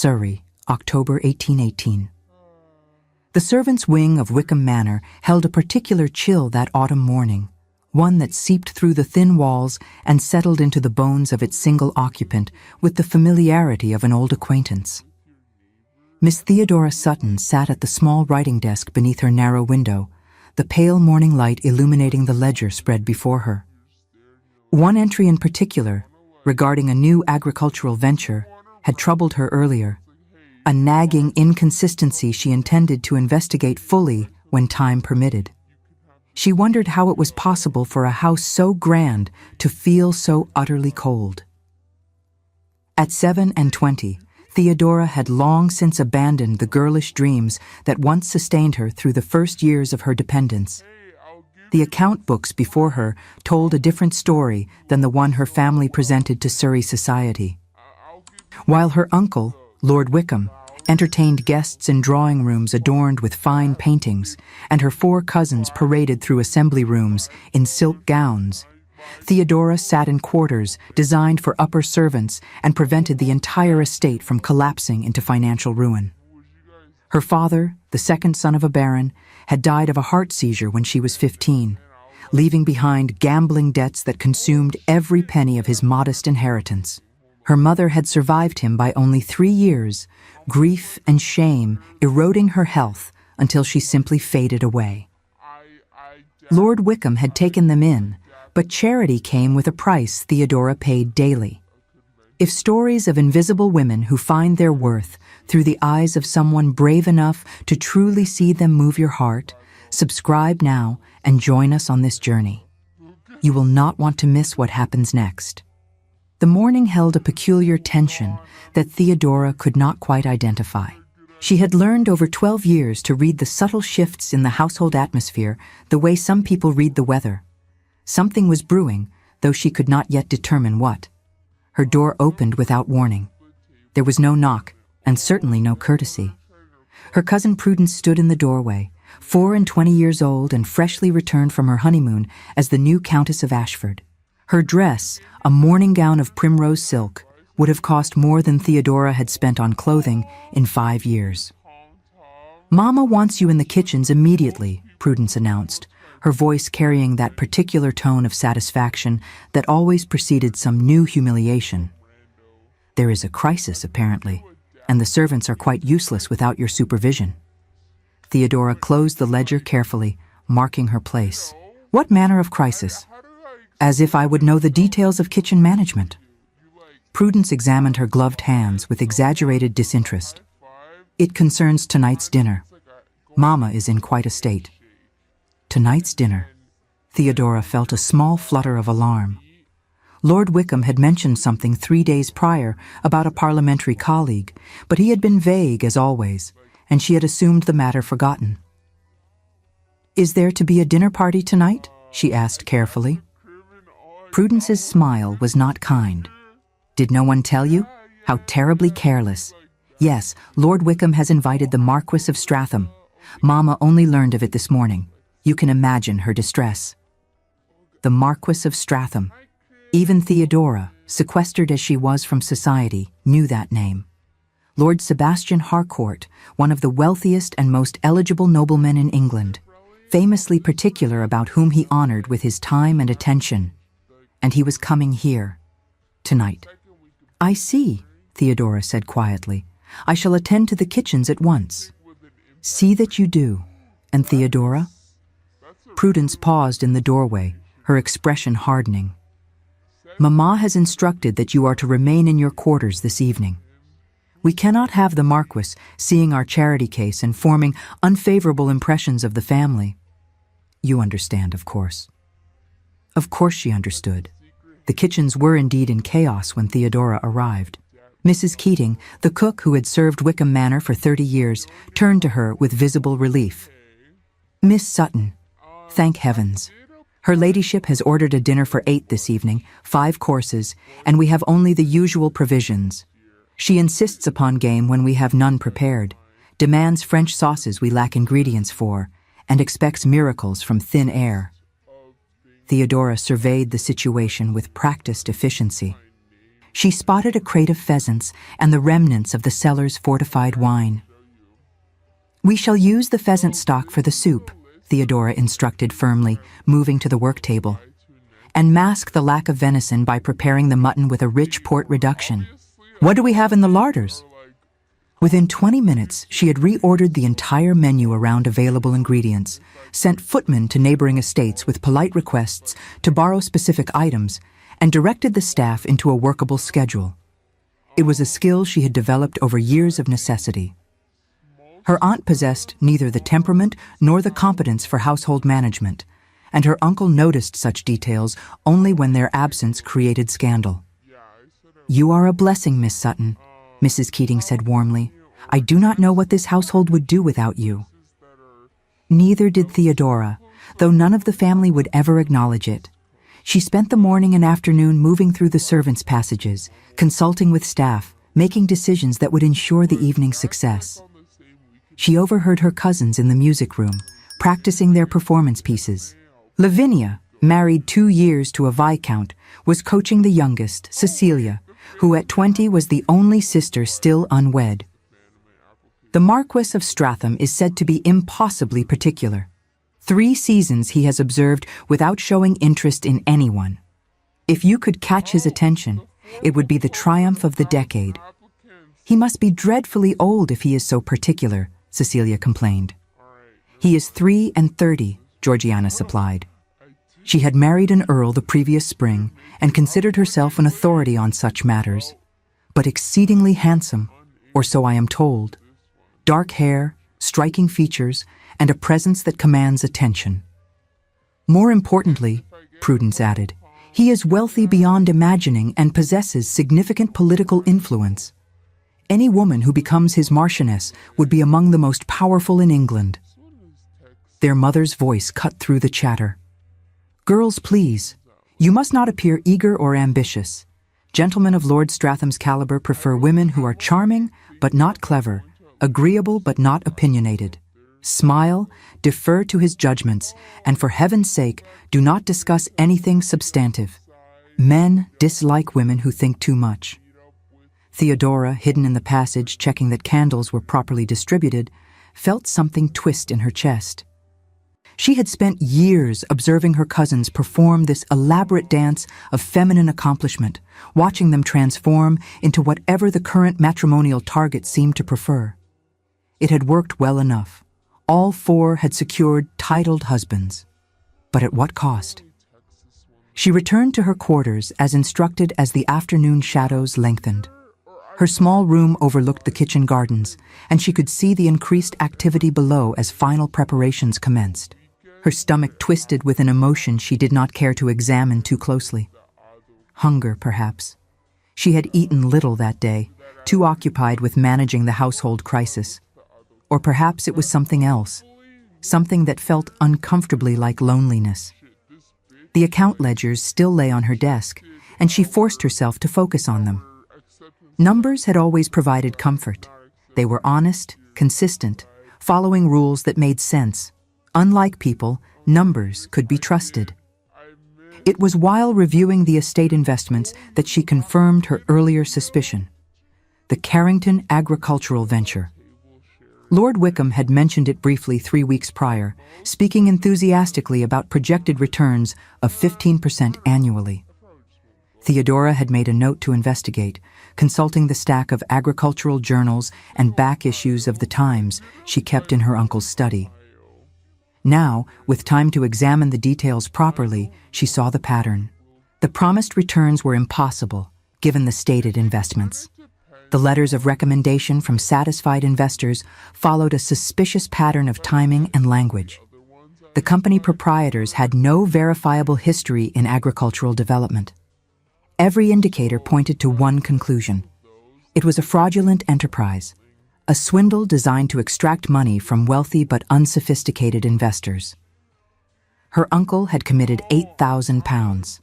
Surrey, October 1818. The servants' wing of Wickham Manor held a particular chill that autumn morning, one that seeped through the thin walls and settled into the bones of its single occupant with the familiarity of an old acquaintance. Miss Theodora Sutton sat at the small writing desk beneath her narrow window, the pale morning light illuminating the ledger spread before her. One entry in particular, regarding a new agricultural venture, had troubled her earlier, a nagging inconsistency she intended to investigate fully when time permitted. She wondered how it was possible for a house so grand to feel so utterly cold. At 27, Theodora had long since abandoned the girlish dreams that once sustained her through the first years of her dependence. The account books before her told a different story than the one her family presented to Surrey society. While her uncle, Lord Wickham, entertained guests in drawing rooms adorned with fine paintings, and her 4 cousins paraded through assembly rooms in silk gowns, Theodora sat in quarters designed for upper servants and prevented the entire estate from collapsing into financial ruin. Her father, the second son of a baron, had died of a heart seizure when she was 15, leaving behind gambling debts that consumed every penny of his modest inheritance. Her mother had survived him by only 3 years, grief and shame eroding her health until she simply faded away. Lord Wickham had taken them in, but charity came with a price Theodora paid daily. If stories of invisible women who find their worth through the eyes of someone brave enough to truly see them move your heart, subscribe now and join us on this journey. You will not want to miss what happens next. The morning held a peculiar tension that Theodora could not quite identify. She had learned over 12 years to read the subtle shifts in the household atmosphere the way some people read the weather. Something was brewing, though she could not yet determine what. Her door opened without warning. There was no knock, and certainly no courtesy. Her cousin Prudence stood in the doorway, 24 years old and freshly returned from her honeymoon as the new Countess of Ashford. Her dress, a morning gown of primrose silk, would have cost more than Theodora had spent on clothing in 5 years. "Mama wants you in the kitchens immediately," Prudence announced, her voice carrying that particular tone of satisfaction that always preceded some new humiliation. "There is a crisis, apparently, and the servants are quite useless without your supervision." Theodora closed the ledger carefully, marking her place. "What manner of crisis?" "As if I would know the details of kitchen management." Prudence examined her gloved hands with exaggerated disinterest. "It concerns tonight's dinner. Mama is in quite a state." Tonight's dinner. Theodora felt a small flutter of alarm. Lord Wickham had mentioned something 3 days prior about a parliamentary colleague, but he had been vague as always, and she had assumed the matter forgotten. "Is there to be a dinner party tonight?" she asked carefully. Prudence's smile was not kind. "Did no one tell you? How terribly careless. Yes, Lord Wickham has invited the Marquess of Stratham. Mama only learned of it this morning. You can imagine her distress." The Marquess of Stratham. Even Theodora, sequestered as she was from society, knew that name. Lord Sebastian Harcourt, one of the wealthiest and most eligible noblemen in England, famously particular about whom he honored with his time and attention. And he was coming here, tonight. "I see," Theodora said quietly. "I shall attend to the kitchens at once." "See that you do. And Theodora?" Prudence paused in the doorway, her expression hardening. "Mamma has instructed that you are to remain in your quarters this evening. We cannot have the Marquess seeing our charity case and forming unfavorable impressions of the family. You understand, of course." Of course she understood. The kitchens were indeed in chaos when Theodora arrived. Mrs. Keating, the cook who had served Wickham Manor for 30 years, turned to her with visible relief. "Miss Sutton, thank heavens. Her ladyship has ordered a dinner for 8 this evening, 5 courses, and we have only the usual provisions. She insists upon game when we have none prepared, demands French sauces we lack ingredients for, and expects miracles from thin air." Theodora surveyed the situation with practiced efficiency. she spotted a crate of pheasants and the remnants of the cellar's fortified wine. "We shall use the pheasant stock for the soup," Theodora instructed firmly, moving to the work table, "and mask the lack of venison by preparing the mutton with a rich port reduction. What do we have in the larders?" Within 20 minutes, she had reordered the entire menu around available ingredients, sent footmen to neighboring estates with polite requests to borrow specific items, and directed the staff into a workable schedule. It was a skill she had developed over years of necessity. Her aunt possessed neither the temperament nor the competence for household management, and her uncle noticed such details only when their absence created scandal. "You are a blessing, Miss Sutton," Mrs. Keating said warmly. "I do not know what this household would do without you." Neither did Theodora, though none of the family would ever acknowledge it. She spent the morning and afternoon moving through the servants' passages, consulting with staff, making decisions that would ensure the evening's success. She overheard her cousins in the music room, practicing their performance pieces. Lavinia, married 2 years to a viscount, was coaching the youngest, Cecilia, who at 20 was the only sister still unwed. The Marquess of Stratham is said to be impossibly particular. 3 seasons he has observed without showing interest in anyone. If you could catch his attention, it would be the triumph of the decade. "He must be dreadfully old if he is so particular," Cecilia complained. "He is 33, Georgiana supplied. She had married an earl the previous spring and considered herself an authority on such matters, but exceedingly handsome, or so I am told. Dark hair, striking features, and a presence that commands attention. More importantly," Prudence added, "he is wealthy beyond imagining and possesses significant political influence. Any woman who becomes his marchioness would be among the most powerful in England." Their mother's voice cut through the chatter. "Girls, please. You must not appear eager or ambitious. Gentlemen of Lord Stratham's caliber prefer women who are charming but not clever, agreeable but not opinionated. Smile, defer to his judgments, and for heaven's sake, do not discuss anything substantive. Men dislike women who think too much." Theodora, hidden in the passage checking that candles were properly distributed, felt something twist in her chest. She had spent years observing her cousins perform this elaborate dance of feminine accomplishment, watching them transform into whatever the current matrimonial target seemed to prefer. It had worked well enough. All 4 had secured titled husbands. But at what cost? She returned to her quarters as instructed as the afternoon shadows lengthened. Her small room overlooked the kitchen gardens, and she could see the increased activity below as final preparations commenced. Her stomach twisted with an emotion she did not care to examine too closely. Hunger, perhaps. She had eaten little that day, too occupied with managing the household crisis. Or perhaps it was something else, something that felt uncomfortably like loneliness. The account ledgers still lay on her desk, and she forced herself to focus on them. Numbers had always provided comfort. They were honest, consistent, following rules that made sense. Unlike people, numbers could be trusted. It was while reviewing the estate investments that she confirmed her earlier suspicion. The Carrington agricultural venture. Lord Wickham had mentioned it briefly 3 weeks prior, speaking enthusiastically about projected returns of 15% annually. Theodora had made a note to investigate, consulting the stack of agricultural journals and back issues of the Times she kept in her uncle's study. Now, with time to examine the details properly, she saw the pattern. The promised returns were impossible, given the stated investments. The letters of recommendation from satisfied investors followed a suspicious pattern of timing and language. The company proprietors had no verifiable history in agricultural development. Every indicator pointed to one conclusion. It was a fraudulent enterprise, a swindle designed to extract money from wealthy but unsophisticated investors. Her uncle had committed £8,000.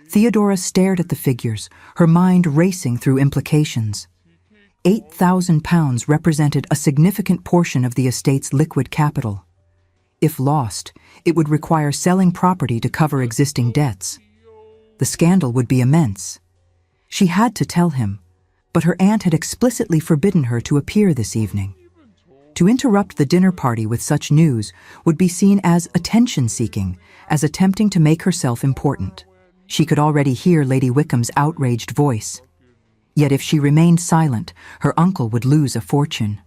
Theodora stared at the figures, her mind racing through implications. £8,000 represented a significant portion of the estate's liquid capital. If lost, it would require selling property to cover existing debts. The scandal would be immense. She had to tell him, but her aunt had explicitly forbidden her to appear this evening. To interrupt the dinner party with such news would be seen as attention-seeking, as attempting to make herself important. She could already hear Lady Wickham's outraged voice. Yet if she remained silent, her uncle would lose a fortune.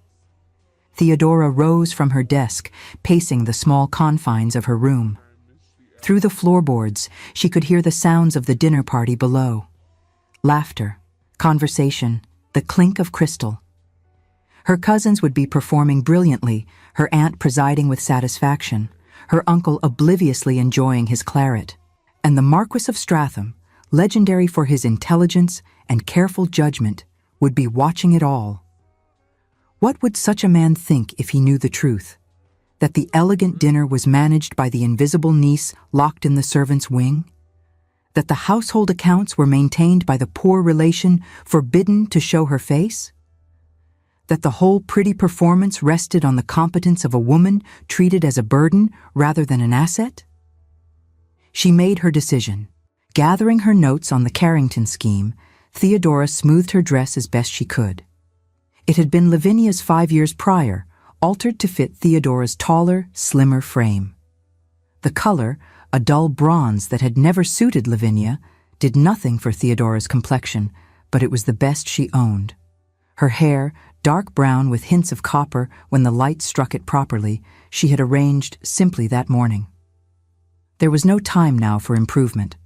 Theodora rose from her desk, pacing the small confines of her room. Through the floorboards, she could hear the sounds of the dinner party below. Laughter, conversation, the clink of crystal. Her cousins would be performing brilliantly, her aunt presiding with satisfaction, her uncle obliviously enjoying his claret, and the Marquess of Stratham, legendary for his intelligence and careful judgment, would be watching it all. What would such a man think if he knew the truth? That the elegant dinner was managed by the invisible niece locked in the servants' wing? That the household accounts were maintained by the poor relation forbidden to show her face? That the whole pretty performance rested on the competence of a woman treated as a burden rather than an asset? She made her decision. Gathering her notes on the Carrington scheme, Theodora smoothed her dress as best she could. It had been Lavinia's 5 years prior, altered to fit Theodora's taller, slimmer frame. The color, a dull bronze that had never suited Lavinia, did nothing for Theodora's complexion, but it was the best she owned. Her hair, dark brown with hints of copper when the light struck it properly, she had arranged simply that morning. There was no time now for improvement.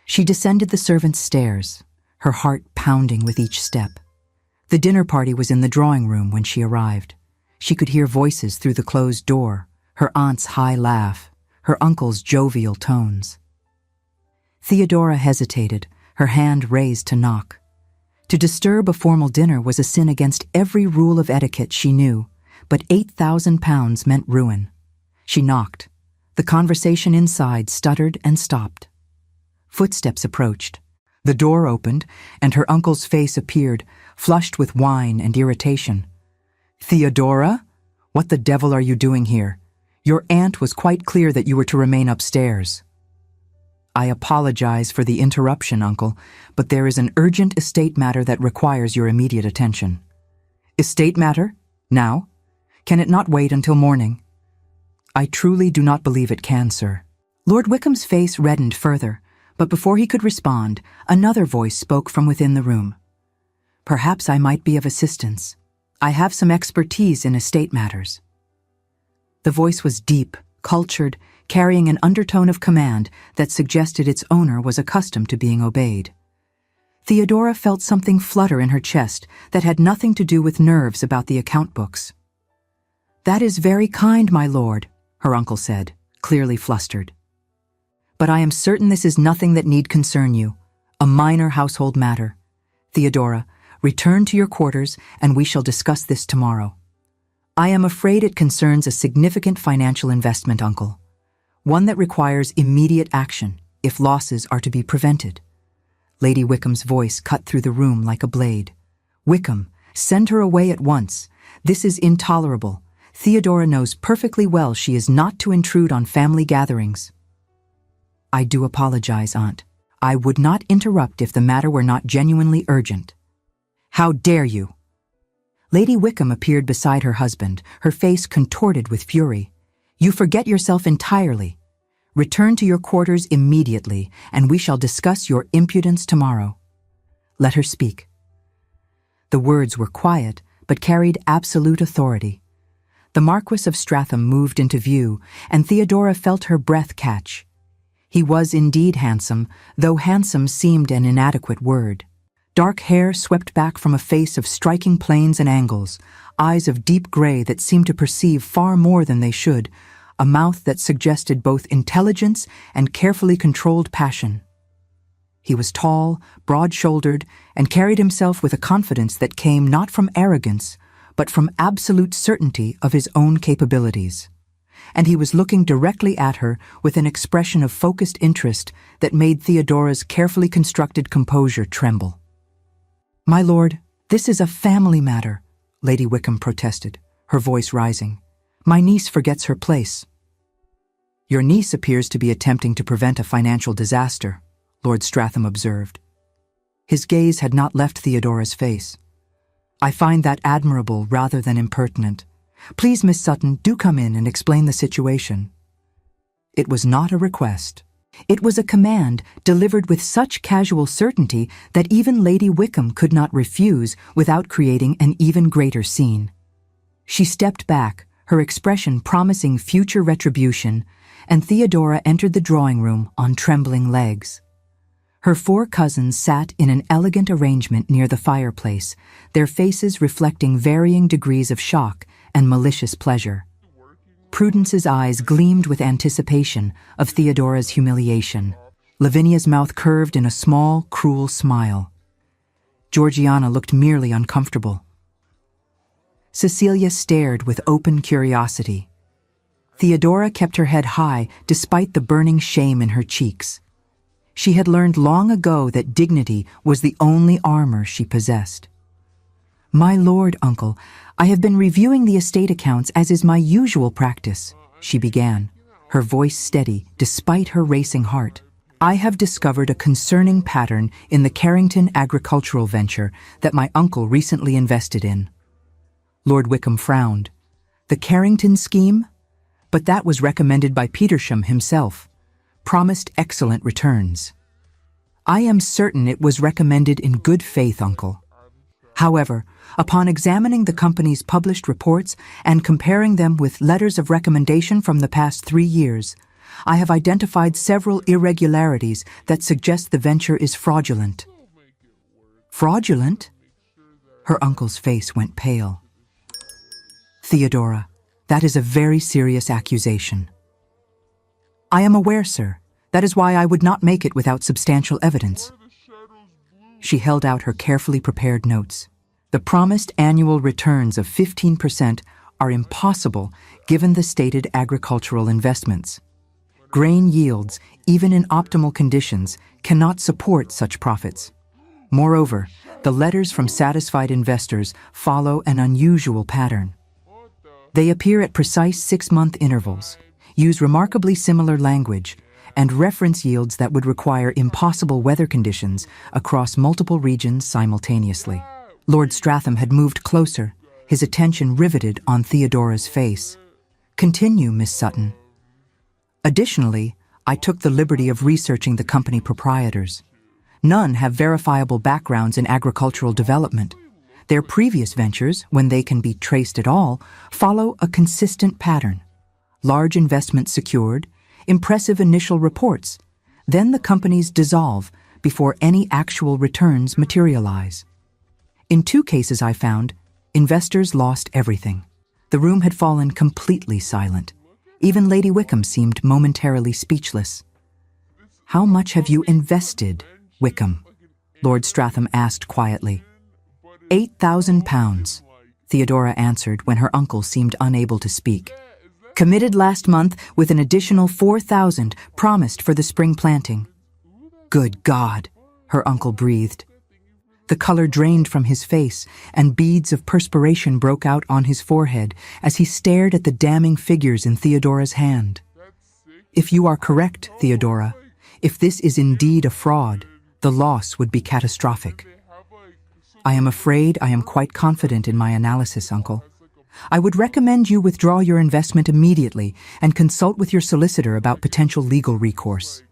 She descended the servants' stairs, her heart pounding with each step. The dinner party was in the drawing room when she arrived. She could hear voices through the closed door, her aunt's high laugh, her uncle's jovial tones. Theodora hesitated, her hand raised to knock. To disturb a formal dinner was a sin against every rule of etiquette she knew, but £8,000 meant ruin. She knocked. The conversation inside stuttered and stopped. Footsteps approached. The door opened, and her uncle's face appeared, flushed with wine and irritation. "Theodora? What the devil are you doing here? Your aunt was quite clear that you were to remain upstairs." "I apologize for the interruption, Uncle, but there is an urgent estate matter that requires your immediate attention." "Estate matter? Now? Can it not wait until morning?" "I truly do not believe it can, sir." Lord Wickham's face reddened further, but before he could respond, another voice spoke from within the room. "Perhaps I might be of assistance. I have some expertise in estate matters." The voice was deep, cultured, carrying an undertone of command that suggested its owner was accustomed to being obeyed. Theodora felt something flutter in her chest that had nothing to do with nerves about the account books. "That is very kind, my lord," her uncle said, clearly flustered. "But I am certain this is nothing that need concern you, a minor household matter. Theodora, return to your quarters and we shall discuss this tomorrow. I am afraid it concerns a significant financial investment, Uncle. One that requires immediate action if losses are to be prevented." Lady Wickham's voice cut through the room like a blade. "Wickham, send her away at once. This is intolerable. Theodora knows perfectly well she is not to intrude on family gatherings." "I do apologize, Aunt. I would not interrupt if the matter were not genuinely urgent." "How dare you?" Lady Wickham appeared beside her husband, her face contorted with fury. "You forget yourself entirely. Return to your quarters immediately, and we shall discuss your impudence tomorrow." "Let her speak." The words were quiet, but carried absolute authority. The Marquess of Stratham moved into view, and Theodora felt her breath catch. He was indeed handsome, though handsome seemed an inadequate word. Dark hair swept back from a face of striking planes and angles, eyes of deep gray that seemed to perceive far more than they should, a mouth that suggested both intelligence and carefully controlled passion. He was tall, broad-shouldered, and carried himself with a confidence that came not from arrogance, but from absolute certainty of his own capabilities. And he was looking directly at her with an expression of focused interest that made Theodora's carefully constructed composure tremble. "My lord, this is a family matter," Lady Wickham protested, her voice rising. "My niece forgets her place." "Your niece appears to be attempting to prevent a financial disaster," Lord Stratham observed. His gaze had not left Theodora's face. "I find that admirable rather than impertinent. Please, Miss Sutton, do come in and explain the situation." It was not a request. It was a command delivered with such casual certainty that even Lady Wickham could not refuse without creating an even greater scene. She stepped back, her expression promising future retribution, and Theodora entered the drawing room on trembling legs. Her 4 cousins sat in an elegant arrangement near the fireplace, their faces reflecting varying degrees of shock and malicious pleasure. Prudence's eyes gleamed with anticipation of Theodora's humiliation. Lavinia's mouth curved in a small, cruel smile. Georgiana looked merely uncomfortable. Cecilia stared with open curiosity. Theodora kept her head high despite the burning shame in her cheeks. She had learned long ago that dignity was the only armor she possessed. "My lord, uncle, I have been reviewing the estate accounts as is my usual practice," she began, her voice steady despite her racing heart. "I have discovered a concerning pattern in the Carrington agricultural venture that my uncle recently invested in." Lord Wickham frowned. "The Carrington scheme? But that was recommended by Petersham himself. Promised excellent returns." "I am certain it was recommended in good faith, uncle. However, upon examining the company's published reports and comparing them with letters of recommendation from the past 3 years, I have identified several irregularities that suggest the venture is fraudulent." "Fraudulent?" Her uncle's face went pale. "Theodora, that is a very serious accusation." "I am aware, sir. That is why I would not make it without substantial evidence." She held out her carefully prepared notes. "The promised annual returns of 15% are impossible given the stated agricultural investments. Grain yields, even in optimal conditions, cannot support such profits. Moreover, the letters from satisfied investors follow an unusual pattern. They appear at precise 6-month intervals, use remarkably similar language, and reference yields that would require impossible weather conditions across multiple regions simultaneously." Lord Stratham had moved closer, his attention riveted on Theodora's face. "Continue, Miss Sutton." "Additionally, I took the liberty of researching the company proprietors. None have verifiable backgrounds in agricultural development. Their previous ventures, when they can be traced at all, follow a consistent pattern. Large investments secured, impressive initial reports, then the companies dissolve before any actual returns materialize. In 2 cases I found, investors lost everything. The room had fallen completely silent. Even Lady Wickham seemed momentarily speechless. "How much have you invested, Wickham?" Lord Stratham asked quietly. £8,000, Theodora answered when her uncle seemed unable to speak. "Committed last month with an additional 4,000 promised for the spring planting." "Good God," her uncle breathed. The color drained from his face, and beads of perspiration broke out on his forehead as he stared at the damning figures in Theodora's hand. "If you are correct, Theodora, if this is indeed a fraud, the loss would be catastrophic." "I am afraid I am quite confident in my analysis, uncle. I would recommend you withdraw your investment immediately and consult with your solicitor about potential legal recourse."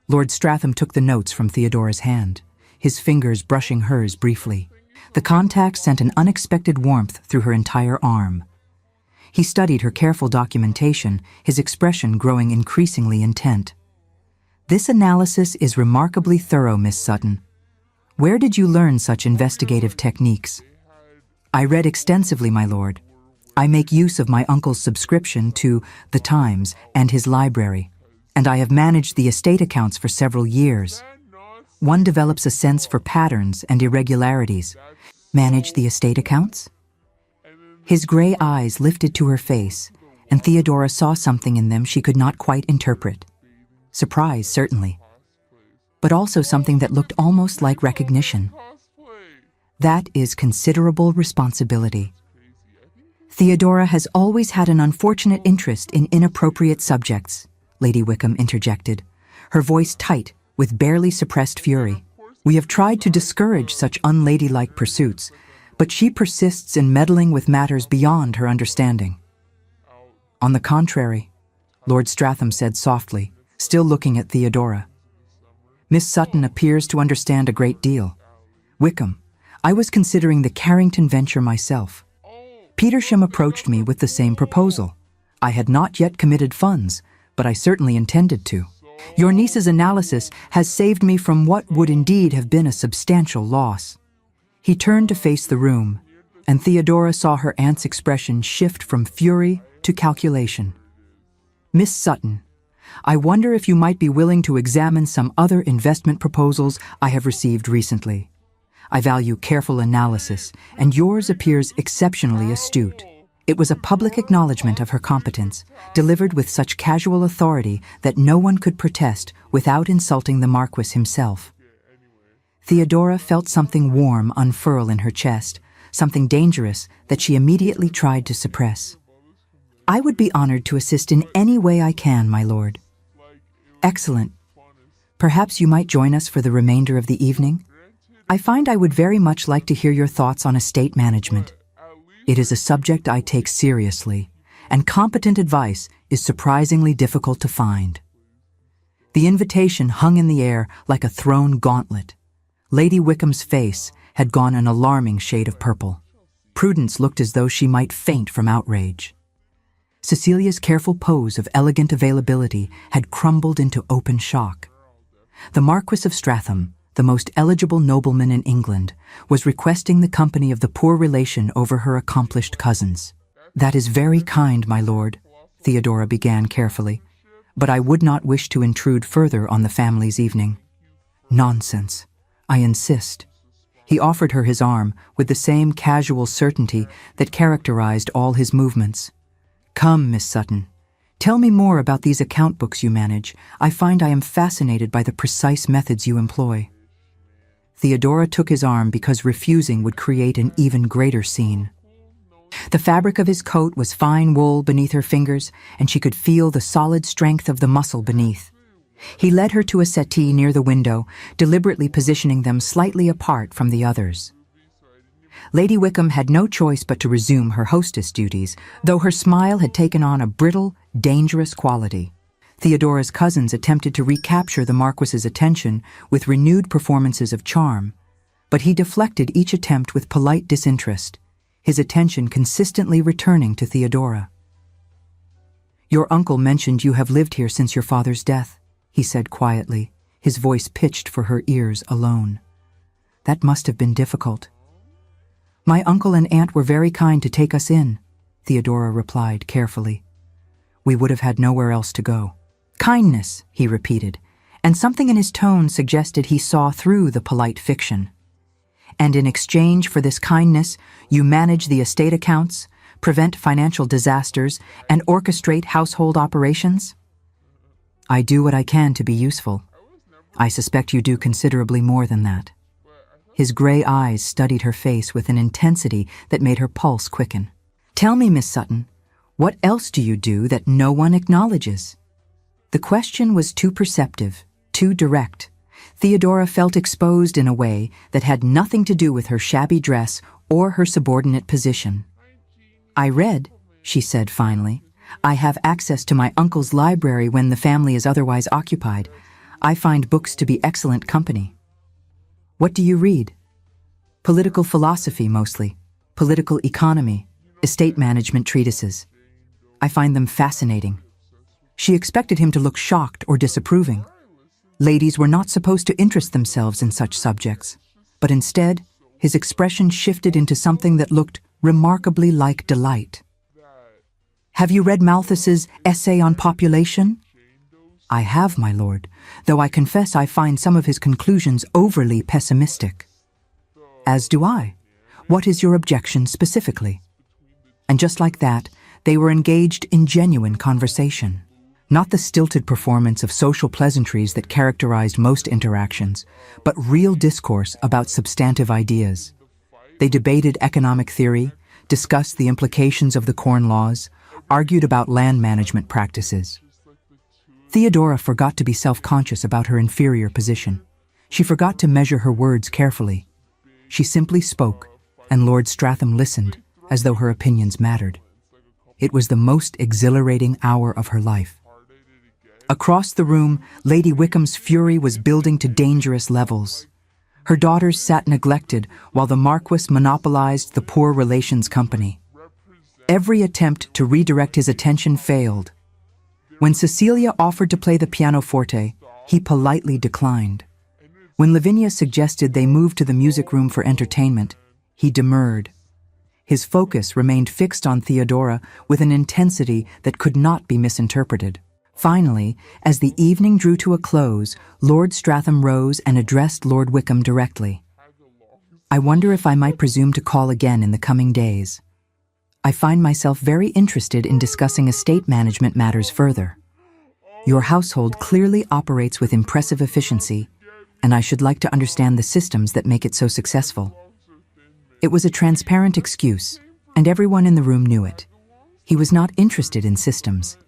Lord Stratham took the notes from Theodora's hand, his fingers brushing hers briefly. The contact sent an unexpected warmth through her entire arm. He studied her careful documentation, his expression growing increasingly intent. "This analysis is remarkably thorough, Miss Sutton. Where did you learn such investigative techniques?" "I read extensively, my lord. I make use of my uncle's subscription to The Times and his library, and I have managed the estate accounts for several years. One develops a sense for patterns and irregularities." "Manage the estate accounts?" His gray eyes lifted to her face, and Theodora saw something in them she could not quite interpret. Surprise, certainly, but also something that looked almost like recognition. "That is considerable responsibility. Theodora has always had an unfortunate interest in inappropriate subjects," Lady Wickham interjected, her voice tight with barely suppressed fury. We have tried to discourage such unladylike pursuits, but she persists in meddling with matters beyond her understanding. On the contrary, Lord Stratham said softly, still looking at Theodora. Miss Sutton appears to understand a great deal. Wickham, I was considering the Carrington venture myself. Petersham approached me with the same proposal. I had not yet committed funds, but I certainly intended to. Your niece's analysis has saved me from what would indeed have been a substantial loss. He turned to face the room, and Theodora saw her aunt's expression shift from fury to calculation. Miss Sutton, I wonder if you might be willing to examine some other investment proposals I have received recently. I value careful analysis, and yours appears exceptionally astute. It was a public acknowledgement of her competence, delivered with such casual authority that no one could protest without insulting the Marquess himself. Theodora felt something warm unfurl in her chest, something dangerous that she immediately tried to suppress. I would be honored to assist in any way I can, my lord. Excellent. Perhaps you might join us for the remainder of the evening? I find I would very much like to hear your thoughts on estate management. It is a subject I take seriously, and competent advice is surprisingly difficult to find. The invitation hung in the air like a thrown gauntlet. Lady Wickham's face had gone an alarming shade of purple. Prudence looked as though she might faint from outrage. Cecilia's careful pose of elegant availability had crumbled into open shock. The Marquess of Stratham, the most eligible nobleman in England, was requesting the company of the poor relation over her accomplished cousins. That is very kind, my lord, Theodora began carefully, but I would not wish to intrude further on the family's evening. Nonsense. I insist. He offered her his arm with the same casual certainty that characterized all his movements. Come, Miss Sutton. Tell me more about these account books you manage. I find I am fascinated by the precise methods you employ. Theodora took his arm because refusing would create an even greater scene. The fabric of his coat was fine wool beneath her fingers, and she could feel the solid strength of the muscle beneath. He led her to a settee near the window, deliberately positioning them slightly apart from the others. Lady Wickham had no choice but to resume her hostess duties, though her smile had taken on a brittle, dangerous quality. Theodora's cousins attempted to recapture the Marquess's attention with renewed performances of charm, but he deflected each attempt with polite disinterest, his attention consistently returning to Theodora. Your uncle mentioned you have lived here since your father's death, he said quietly, his voice pitched for her ears alone. That must have been difficult. My uncle and aunt were very kind to take us in, Theodora replied carefully. We would have had nowhere else to go. Kindness, he repeated, and something in his tone suggested he saw through the polite fiction. And in exchange for this kindness, you manage the estate accounts, prevent financial disasters, and orchestrate household operations? I do what I can to be useful. I suspect you do considerably more than that. His gray eyes studied her face with an intensity that made her pulse quicken. Tell me, Miss Sutton, what else do you do that no one acknowledges? The question was too perceptive, too direct. Theodora felt exposed in a way that had nothing to do with her shabby dress or her subordinate position. I read, she said finally. I have access to my uncle's library when the family is otherwise occupied. I find books to be excellent company. What do you read? Political philosophy mostly, political economy, estate management treatises. I find them fascinating. She expected him to look shocked or disapproving. Ladies were not supposed to interest themselves in such subjects, but instead, his expression shifted into something that looked remarkably like delight. Have you read Malthus's Essay on Population? I have, my lord, though I confess I find some of his conclusions overly pessimistic. As do I. What is your objection specifically? And just like that, they were engaged in genuine conversation. Not the stilted performance of social pleasantries that characterized most interactions, but real discourse about substantive ideas. They debated economic theory, discussed the implications of the Corn Laws, argued about land management practices. Theodora forgot to be self-conscious about her inferior position. She forgot to measure her words carefully. She simply spoke, and Lord Stratham listened, as though her opinions mattered. It was the most exhilarating hour of her life. Across the room, Lady Wickham's fury was building to dangerous levels. Her daughters sat neglected while the Marquess monopolized the poor relations company. Every attempt to redirect his attention failed. When Cecilia offered to play the pianoforte, he politely declined. When Lavinia suggested they move to the music room for entertainment, he demurred. His focus remained fixed on Theodora with an intensity that could not be misinterpreted. Finally, as the evening drew to a close, Lord Stratham rose and addressed Lord Wickham directly. "I wonder if I might presume to call again in the coming days. I find myself very interested in discussing estate management matters further. Your household clearly operates with impressive efficiency, and I should like to understand the systems that make it so successful." It was a transparent excuse, and everyone in the room knew it. He was not interested in systems.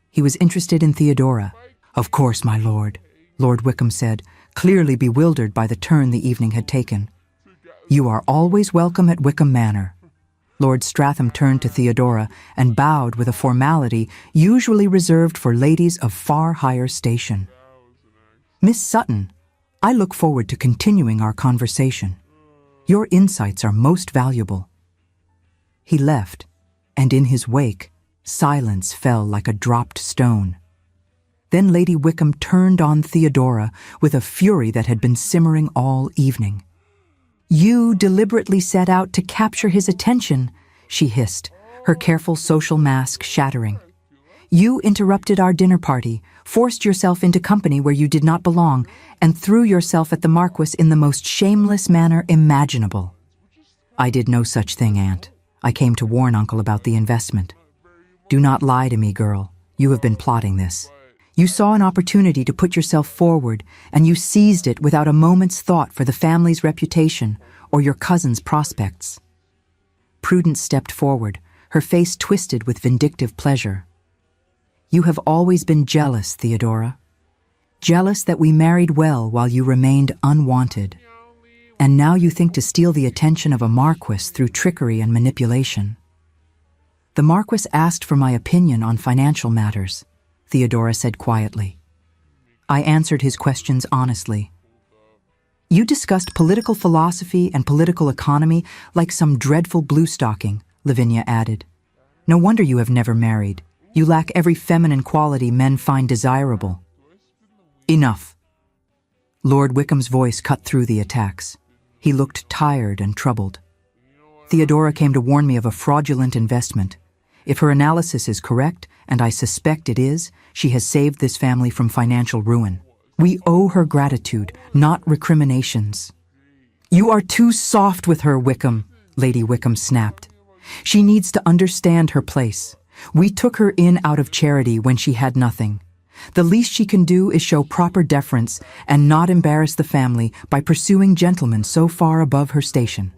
He was interested in Theodora. "Of course, my lord," Lord Wickham said, clearly bewildered by the turn the evening had taken. "You are always welcome at Wickham Manor." Lord Stratham turned to Theodora and bowed with a formality usually reserved for ladies of far higher station. "Miss Sutton, I look forward to continuing our conversation. Your insights are most valuable." He left, and in his wake, silence fell like a dropped stone. Then Lady Wickham turned on Theodora with a fury that had been simmering all evening. "You deliberately set out to capture his attention," she hissed, her careful social mask shattering. "You interrupted our dinner party, forced yourself into company where you did not belong, and threw yourself at the Marquess in the most shameless manner imaginable." "I did no such thing, Aunt. I came to warn Uncle about the investment." "Do not lie to me, girl. You have been plotting this. You saw an opportunity to put yourself forward, and you seized it without a moment's thought for the family's reputation or your cousin's prospects." Prudence stepped forward, her face twisted with vindictive pleasure. "You have always been jealous, Theodora. Jealous that we married well while you remained unwanted. And now you think to steal the attention of a Marquess through trickery and manipulation." "The Marquess asked for my opinion on financial matters," Theodora said quietly. "I answered his questions honestly." "You discussed political philosophy and political economy like some dreadful bluestocking," Lavinia added. "No wonder you have never married. You lack every feminine quality men find desirable." "Enough." Lord Wickham's voice cut through the attacks. He looked tired and troubled. "Theodora came to warn me of a fraudulent investment. If her analysis is correct, and I suspect it is, she has saved this family from financial ruin. We owe her gratitude, not recriminations." "You are too soft with her, Wickham," Lady Wickham snapped. "She needs to understand her place. We took her in out of charity when she had nothing. The least she can do is show proper deference and not embarrass the family by pursuing gentlemen so far above her station."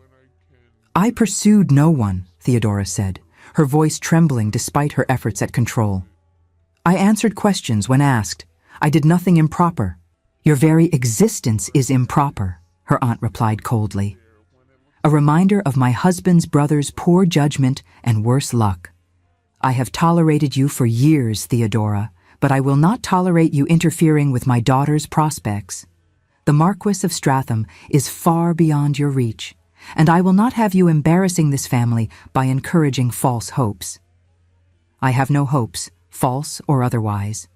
"I pursued no one," Theodora said, her voice trembling despite her efforts at control. "I answered questions when asked. I did nothing improper." "Your very existence is improper," her aunt replied coldly. "A reminder of my husband's brother's poor judgment and worse luck. I have tolerated you for years, Theodora, but I will not tolerate you interfering with my daughter's prospects. The Marquess of Stratham is far beyond your reach, and I will not have you embarrassing this family by encouraging false hopes." "I have no hopes, false or otherwise.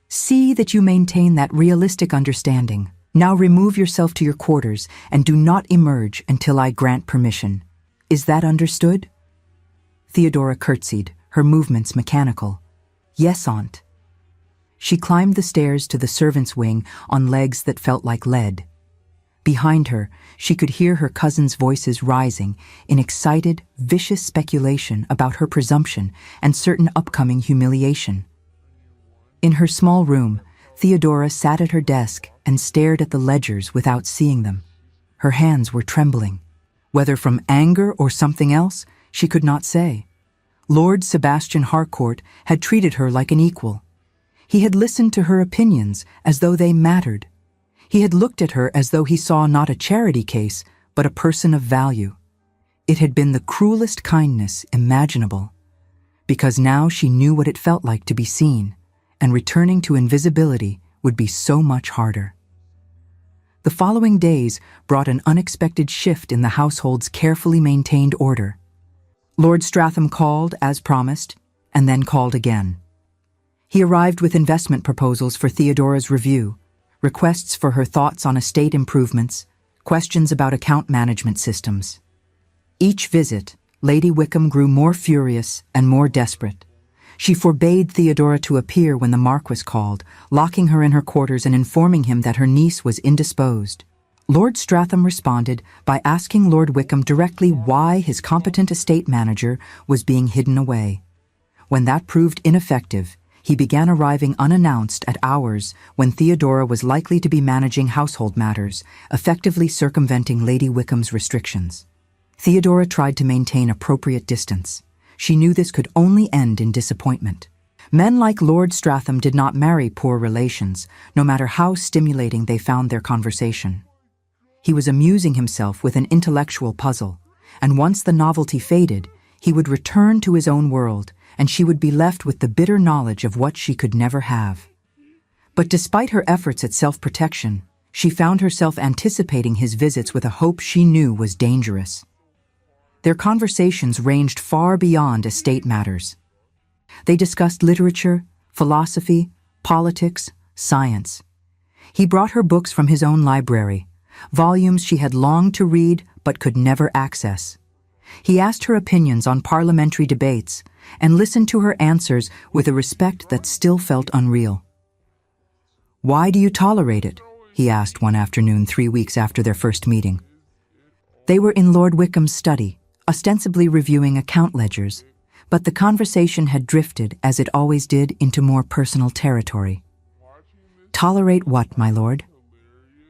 See that you maintain that realistic understanding. Now remove yourself to your quarters and do not emerge until I grant permission. Is that understood?" Theodora curtsied, her movements mechanical. "Yes, Aunt." She climbed the stairs to the servants' wing on legs that felt like lead. Behind her, she could hear her cousins' voices rising in excited, vicious speculation about her presumption and certain upcoming humiliation. In her small room, Theodora sat at her desk and stared at the ledgers without seeing them. Her hands were trembling. Whether from anger or something else, she could not say. Lord Sebastian Harcourt had treated her like an equal. He had listened to her opinions as though they mattered. He had looked at her as though he saw not a charity case, but a person of value. It had been the cruelest kindness imaginable, because now she knew what it felt like to be seen, and returning to invisibility would be so much harder. The following days brought an unexpected shift in the household's carefully maintained order. Lord Stratham called, as promised, and then called again. He arrived with investment proposals for Theodora's review, requests for her thoughts on estate improvements, questions about account management systems. Each visit, Lady Wickham grew more furious and more desperate. She forbade Theodora to appear when the Marquess called, locking her in her quarters and informing him that her niece was indisposed. Lord Stratham responded by asking Lord Wickham directly why his competent estate manager was being hidden away. When that proved ineffective, he began arriving unannounced at hours when Theodora was likely to be managing household matters, effectively circumventing Lady Wickham's restrictions. Theodora tried to maintain appropriate distance. She knew this could only end in disappointment. Men like Lord Stratham did not marry poor relations, no matter how stimulating they found their conversation. He was amusing himself with an intellectual puzzle, and once the novelty faded, he would return to his own world, and she would be left with the bitter knowledge of what she could never have. But despite her efforts at self-protection, she found herself anticipating his visits with a hope she knew was dangerous. Their conversations ranged far beyond estate matters. They discussed literature, philosophy, politics, science. He brought her books from his own library, volumes she had longed to read but could never access. He asked her opinions on parliamentary debates and listened to her answers with a respect that still felt unreal. "Why do you tolerate it?" he asked one afternoon 3 weeks after their first meeting. They were in Lord Wickham's study, ostensibly reviewing account ledgers, but the conversation had drifted, as it always did, into more personal territory. "Tolerate what, my lord?"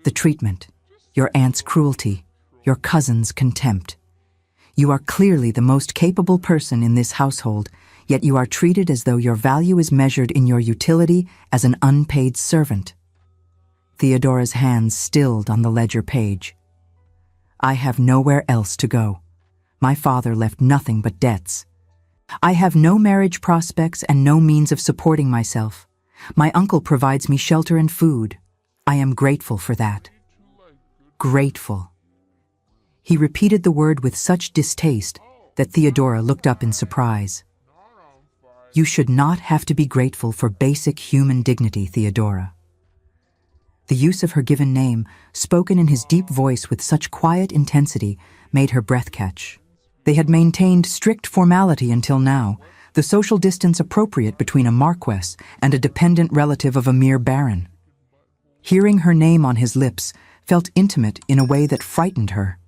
"The treatment, your aunt's cruelty, your cousin's contempt. You are clearly the most capable person in this household, yet you are treated as though your value is measured in your utility as an unpaid servant." Theodora's hands stilled on the ledger page. "I have nowhere else to go. My father left nothing but debts. I have no marriage prospects and no means of supporting myself. My uncle provides me shelter and food. I am grateful for that." Grateful. He repeated the word with such distaste that Theodora looked up in surprise. "You should not have to be grateful for basic human dignity, Theodora." The use of her given name, spoken in his deep voice with such quiet intensity, made her breath catch. They had maintained strict formality until now, the social distance appropriate between a Marquess and a dependent relative of a mere baron. Hearing her name on his lips felt intimate in a way that frightened her.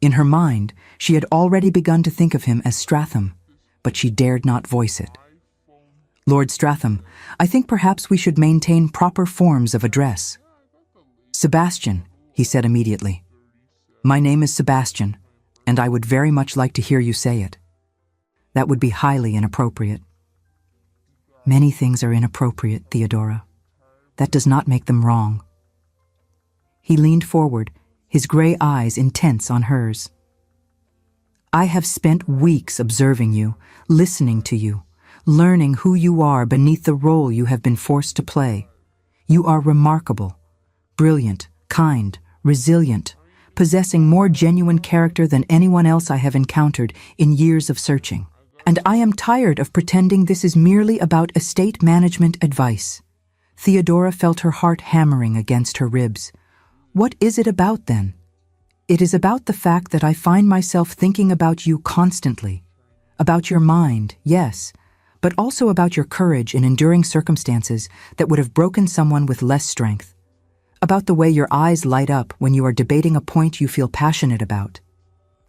In her mind, she had already begun to think of him as Stratham, but she dared not voice it. "Lord Stratham, I think perhaps we should maintain proper forms of address." "Sebastian," he said immediately. "My name is Sebastian, and I would very much like to hear you say it." "That would be highly inappropriate." "Many things are inappropriate, Theodora. That does not make them wrong." He leaned forward, his gray eyes intense on hers. "I have spent weeks observing you, listening to you, learning who you are beneath the role you have been forced to play. You are remarkable, brilliant, kind, resilient, possessing more genuine character than anyone else I have encountered in years of searching. And I am tired of pretending this is merely about estate management advice." Theodora felt her heart hammering against her ribs. "What is it about, then?" "It is about the fact that I find myself thinking about you constantly. About your mind, yes, but also about your courage in enduring circumstances that would have broken someone with less strength. About the way your eyes light up when you are debating a point you feel passionate about.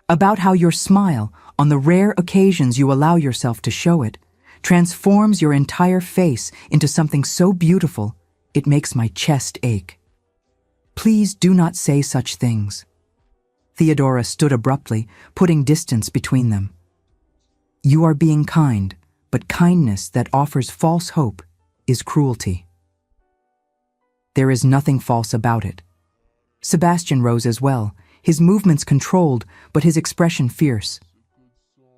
About how your smile, on the rare occasions you allow yourself to show it, transforms your entire face into something so beautiful it makes my chest ache. Please do not say such things." Theodora stood abruptly, putting distance between them. "You are being kind, but kindness that offers false hope is cruelty." There is nothing false about it. Sebastian rose as well, his movements controlled, but his expression fierce.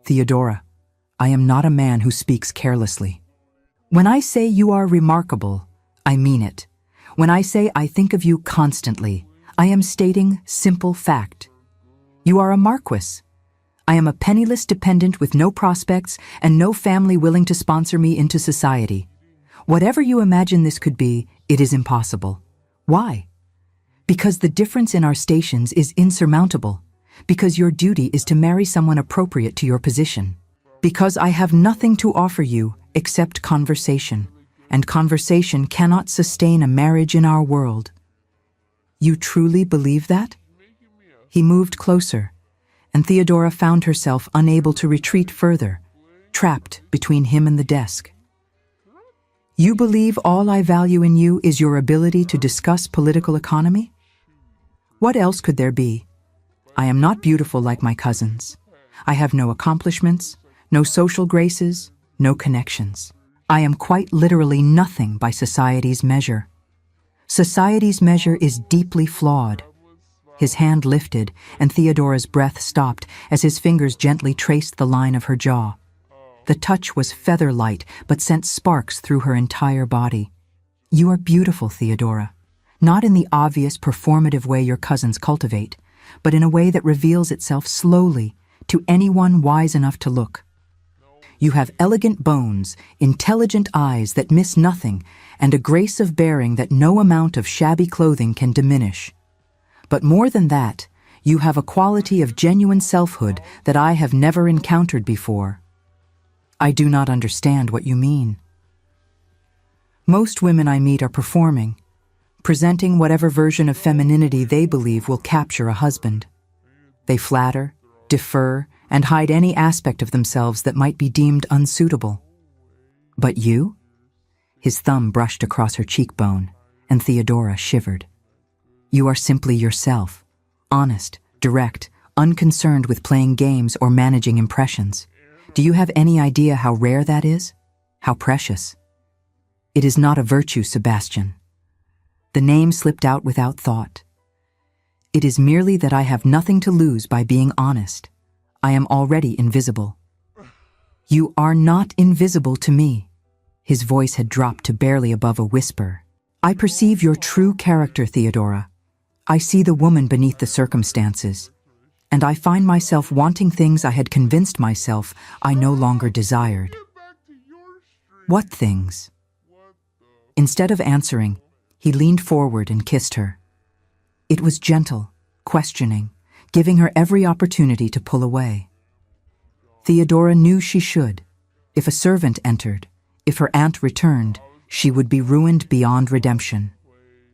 Theodora, I am not a man who speaks carelessly. When I say you are remarkable, I mean it. When I say I think of you constantly, I am stating simple fact. You are a Marquess. I am a penniless dependent with no prospects and no family willing to sponsor me into society. Whatever you imagine this could be, it is impossible. Why? Because the difference in our stations is insurmountable. Because your duty is to marry someone appropriate to your position. Because I have nothing to offer you except conversation, and conversation cannot sustain a marriage in our world. You truly believe that? He moved closer, and Theodora found herself unable to retreat further, trapped between him and the desk. You believe all I value in you is your ability to discuss political economy? What else could there be? I am not beautiful like my cousins. I have no accomplishments, no social graces, no connections. I am quite literally nothing by society's measure. Society's measure is deeply flawed. His hand lifted, and Theodora's breath stopped as his fingers gently traced the line of her jaw. The touch was feather-light, but sent sparks through her entire body. You are beautiful, Theodora. Not in the obvious performative way your cousins cultivate, but in a way that reveals itself slowly to anyone wise enough to look. You have elegant bones, intelligent eyes that miss nothing, and a grace of bearing that no amount of shabby clothing can diminish. But more than that, you have a quality of genuine selfhood that I have never encountered before. I do not understand what you mean. Most women I meet are performing, presenting whatever version of femininity they believe will capture a husband. They flatter, defer, and hide any aspect of themselves that might be deemed unsuitable. But you? His thumb brushed across her cheekbone, and Theodora shivered. You are simply yourself, honest, direct, unconcerned with playing games or managing impressions. Do you have any idea how rare that is? How precious? It is not a virtue, Sebastian. The name slipped out without thought. It is merely that I have nothing to lose by being honest. I am already invisible. You are not invisible to me. His voice had dropped to barely above a whisper. I perceive your true character, Theodora. I see the woman beneath the circumstances, and I find myself wanting things I had convinced myself I no longer desired. What things? Instead of answering, he leaned forward and kissed her. It was gentle, questioning, giving her every opportunity to pull away. Theodora knew she should. If a servant entered, if her aunt returned, she would be ruined beyond redemption.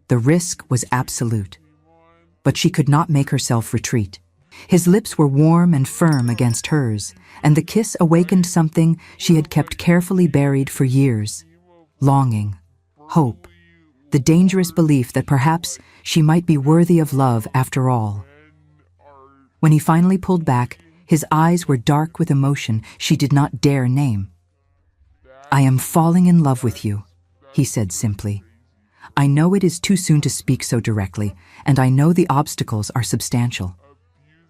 The risk was absolute. But she could not make herself retreat. His lips were warm and firm against hers, and the kiss awakened something she had kept carefully buried for years. Longing, hope, the dangerous belief that perhaps she might be worthy of love after all. When he finally pulled back, his eyes were dark with emotion she did not dare name. I am falling in love with you, he said simply. I know it is too soon to speak so directly, and I know the obstacles are substantial.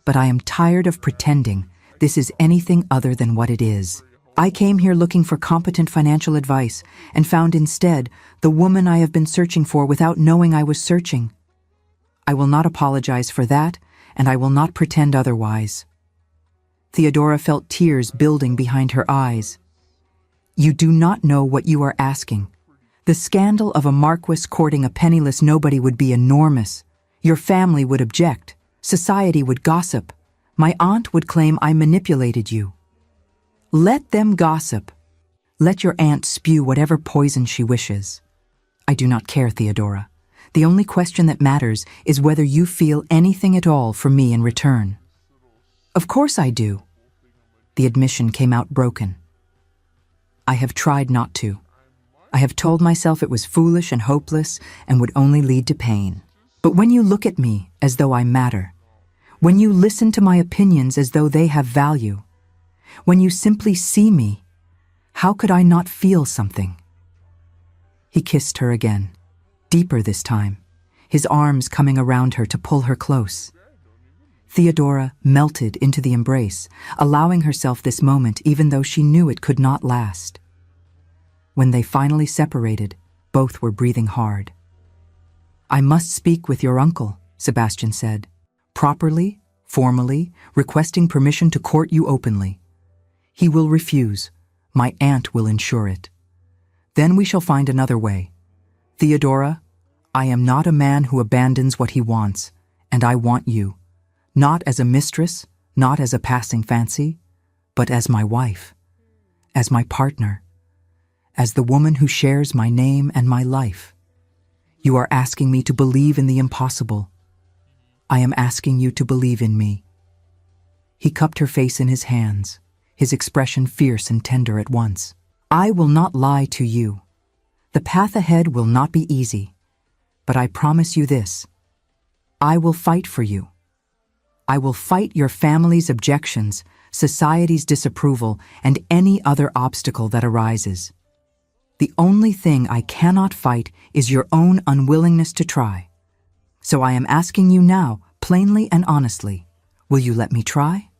But I am tired of pretending this is anything other than what it is. I came here looking for competent financial advice and found instead the woman I have been searching for without knowing I was searching. I will not apologize for that, and I will not pretend otherwise. Theodora felt tears building behind her eyes. You do not know what you are asking. The scandal of a Marquess courting a penniless nobody would be enormous. Your family would object. Society would gossip. My aunt would claim I manipulated you. Let them gossip. Let your aunt spew whatever poison she wishes. I do not care, Theodora. The only question that matters is whether you feel anything at all for me in return. Of course I do. The admission came out broken. I have tried not to. I have told myself it was foolish and hopeless and would only lead to pain. But when you look at me as though I matter, when you listen to my opinions as though they have value, when you simply see me, how could I not feel something? He kissed her again. deeper this time, his arms coming around her to pull her close. Theodora melted into the embrace, allowing herself this moment even though she knew it could not last. When they finally separated, both were breathing hard. "I must speak with your uncle," Sebastian said, "properly, formally, requesting permission to court you openly. He will refuse. My aunt will ensure it. Then we shall find another way. Theodora, I am not a man who abandons what he wants, and I want you, not as a mistress, not as a passing fancy, but as my wife, as my partner, as the woman who shares my name and my life. You are asking me to believe in the impossible. I am asking you to believe in me." He cupped her face in his hands, his expression fierce and tender at once. "I will not lie to you. The path ahead will not be easy, but I promise you this. I will fight for you. I will fight your family's objections, society's disapproval, and any other obstacle that arises. The only thing I cannot fight is your own unwillingness to try. So I am asking you now, plainly and honestly, will you let me try?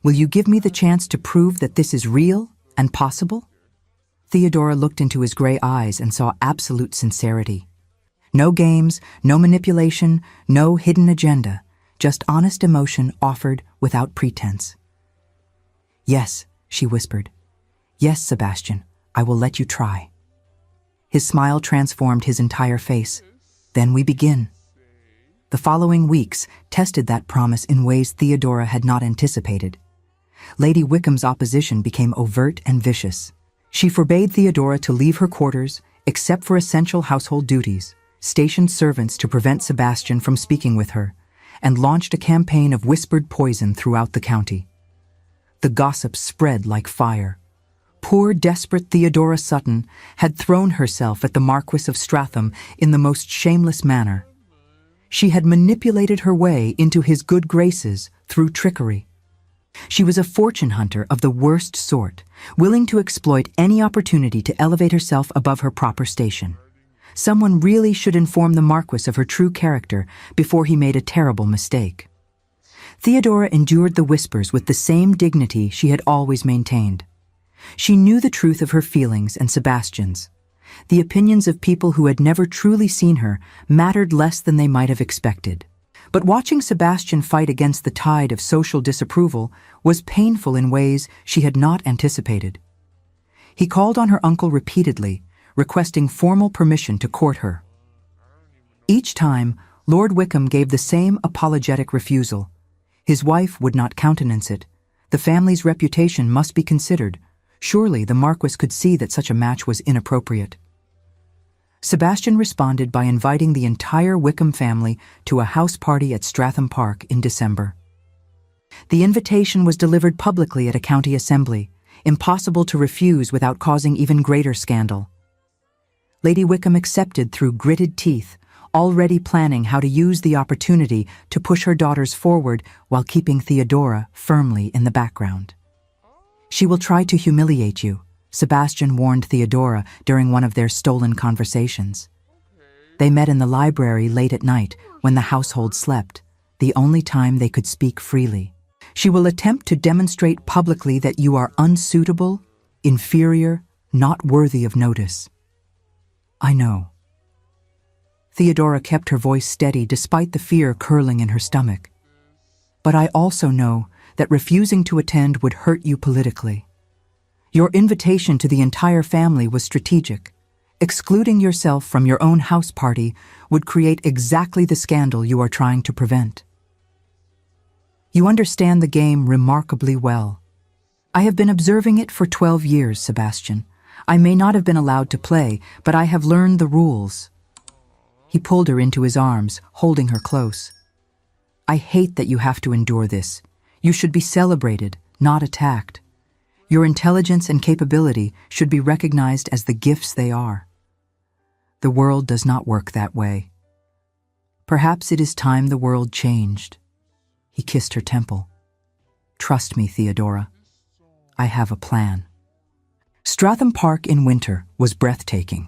Will you give me the chance to prove that this is real and possible?" Theodora looked into his gray eyes and saw absolute sincerity. No games, no manipulation, no hidden agenda, just honest emotion offered without pretense. "Yes," she whispered. "Yes, Sebastian, I will let you try." His smile transformed his entire face. "Then we begin." The following weeks tested that promise in ways Theodora had not anticipated. Lady Wickham's opposition became overt and vicious. She forbade Theodora to leave her quarters except for essential household duties, stationed servants to prevent Sebastian from speaking with her, and launched a campaign of whispered poison throughout the county. The gossip spread like fire. Poor, desperate Theodora Sutton had thrown herself at the Marquess of Stratham in the most shameless manner. She had manipulated her way into his good graces through trickery. She was a fortune hunter of the worst sort, willing to exploit any opportunity to elevate herself above her proper station. Someone really should inform the Marquess of her true character before he made a terrible mistake. Theodora endured the whispers with the same dignity she had always maintained. She knew the truth of her feelings and Sebastian's. The opinions of people who had never truly seen her mattered less than they might have expected. But watching Sebastian fight against the tide of social disapproval was painful in ways she had not anticipated. He called on her uncle repeatedly, requesting formal permission to court her. Each time, Lord Wickham gave the same apologetic refusal. His wife would not countenance it. The family's reputation must be considered. Surely the Marquess could see that such a match was inappropriate. Sebastian responded by inviting the entire Wickham family to a house party at Stratham Park in December. The invitation was delivered publicly at a county assembly, impossible to refuse without causing even greater scandal. Lady Wickham accepted through gritted teeth, already planning how to use the opportunity to push her daughters forward while keeping Theodora firmly in the background. "She will try to humiliate you," Sebastian warned Theodora during one of their stolen conversations. They met in the library late at night when the household slept, the only time they could speak freely. "She will attempt to demonstrate publicly that you are unsuitable, inferior, not worthy of notice." "I know." Theodora kept her voice steady despite the fear curling in her stomach. "But I also know that refusing to attend would hurt you politically. Your invitation to the entire family was strategic. Excluding yourself from your own house party would create exactly the scandal you are trying to prevent. You understand the game remarkably well. I have been observing it for 12 years, Sebastian. I may not have been allowed to play, but I have learned the rules." He pulled her into his arms, holding her close. "I hate that you have to endure this. You should be celebrated, not attacked. Your intelligence and capability should be recognized as the gifts they are. The world does not work that way. Perhaps it is time the world changed." He kissed her temple. "Trust me, Theodora. I have a plan." Stratham Park in winter was breathtaking.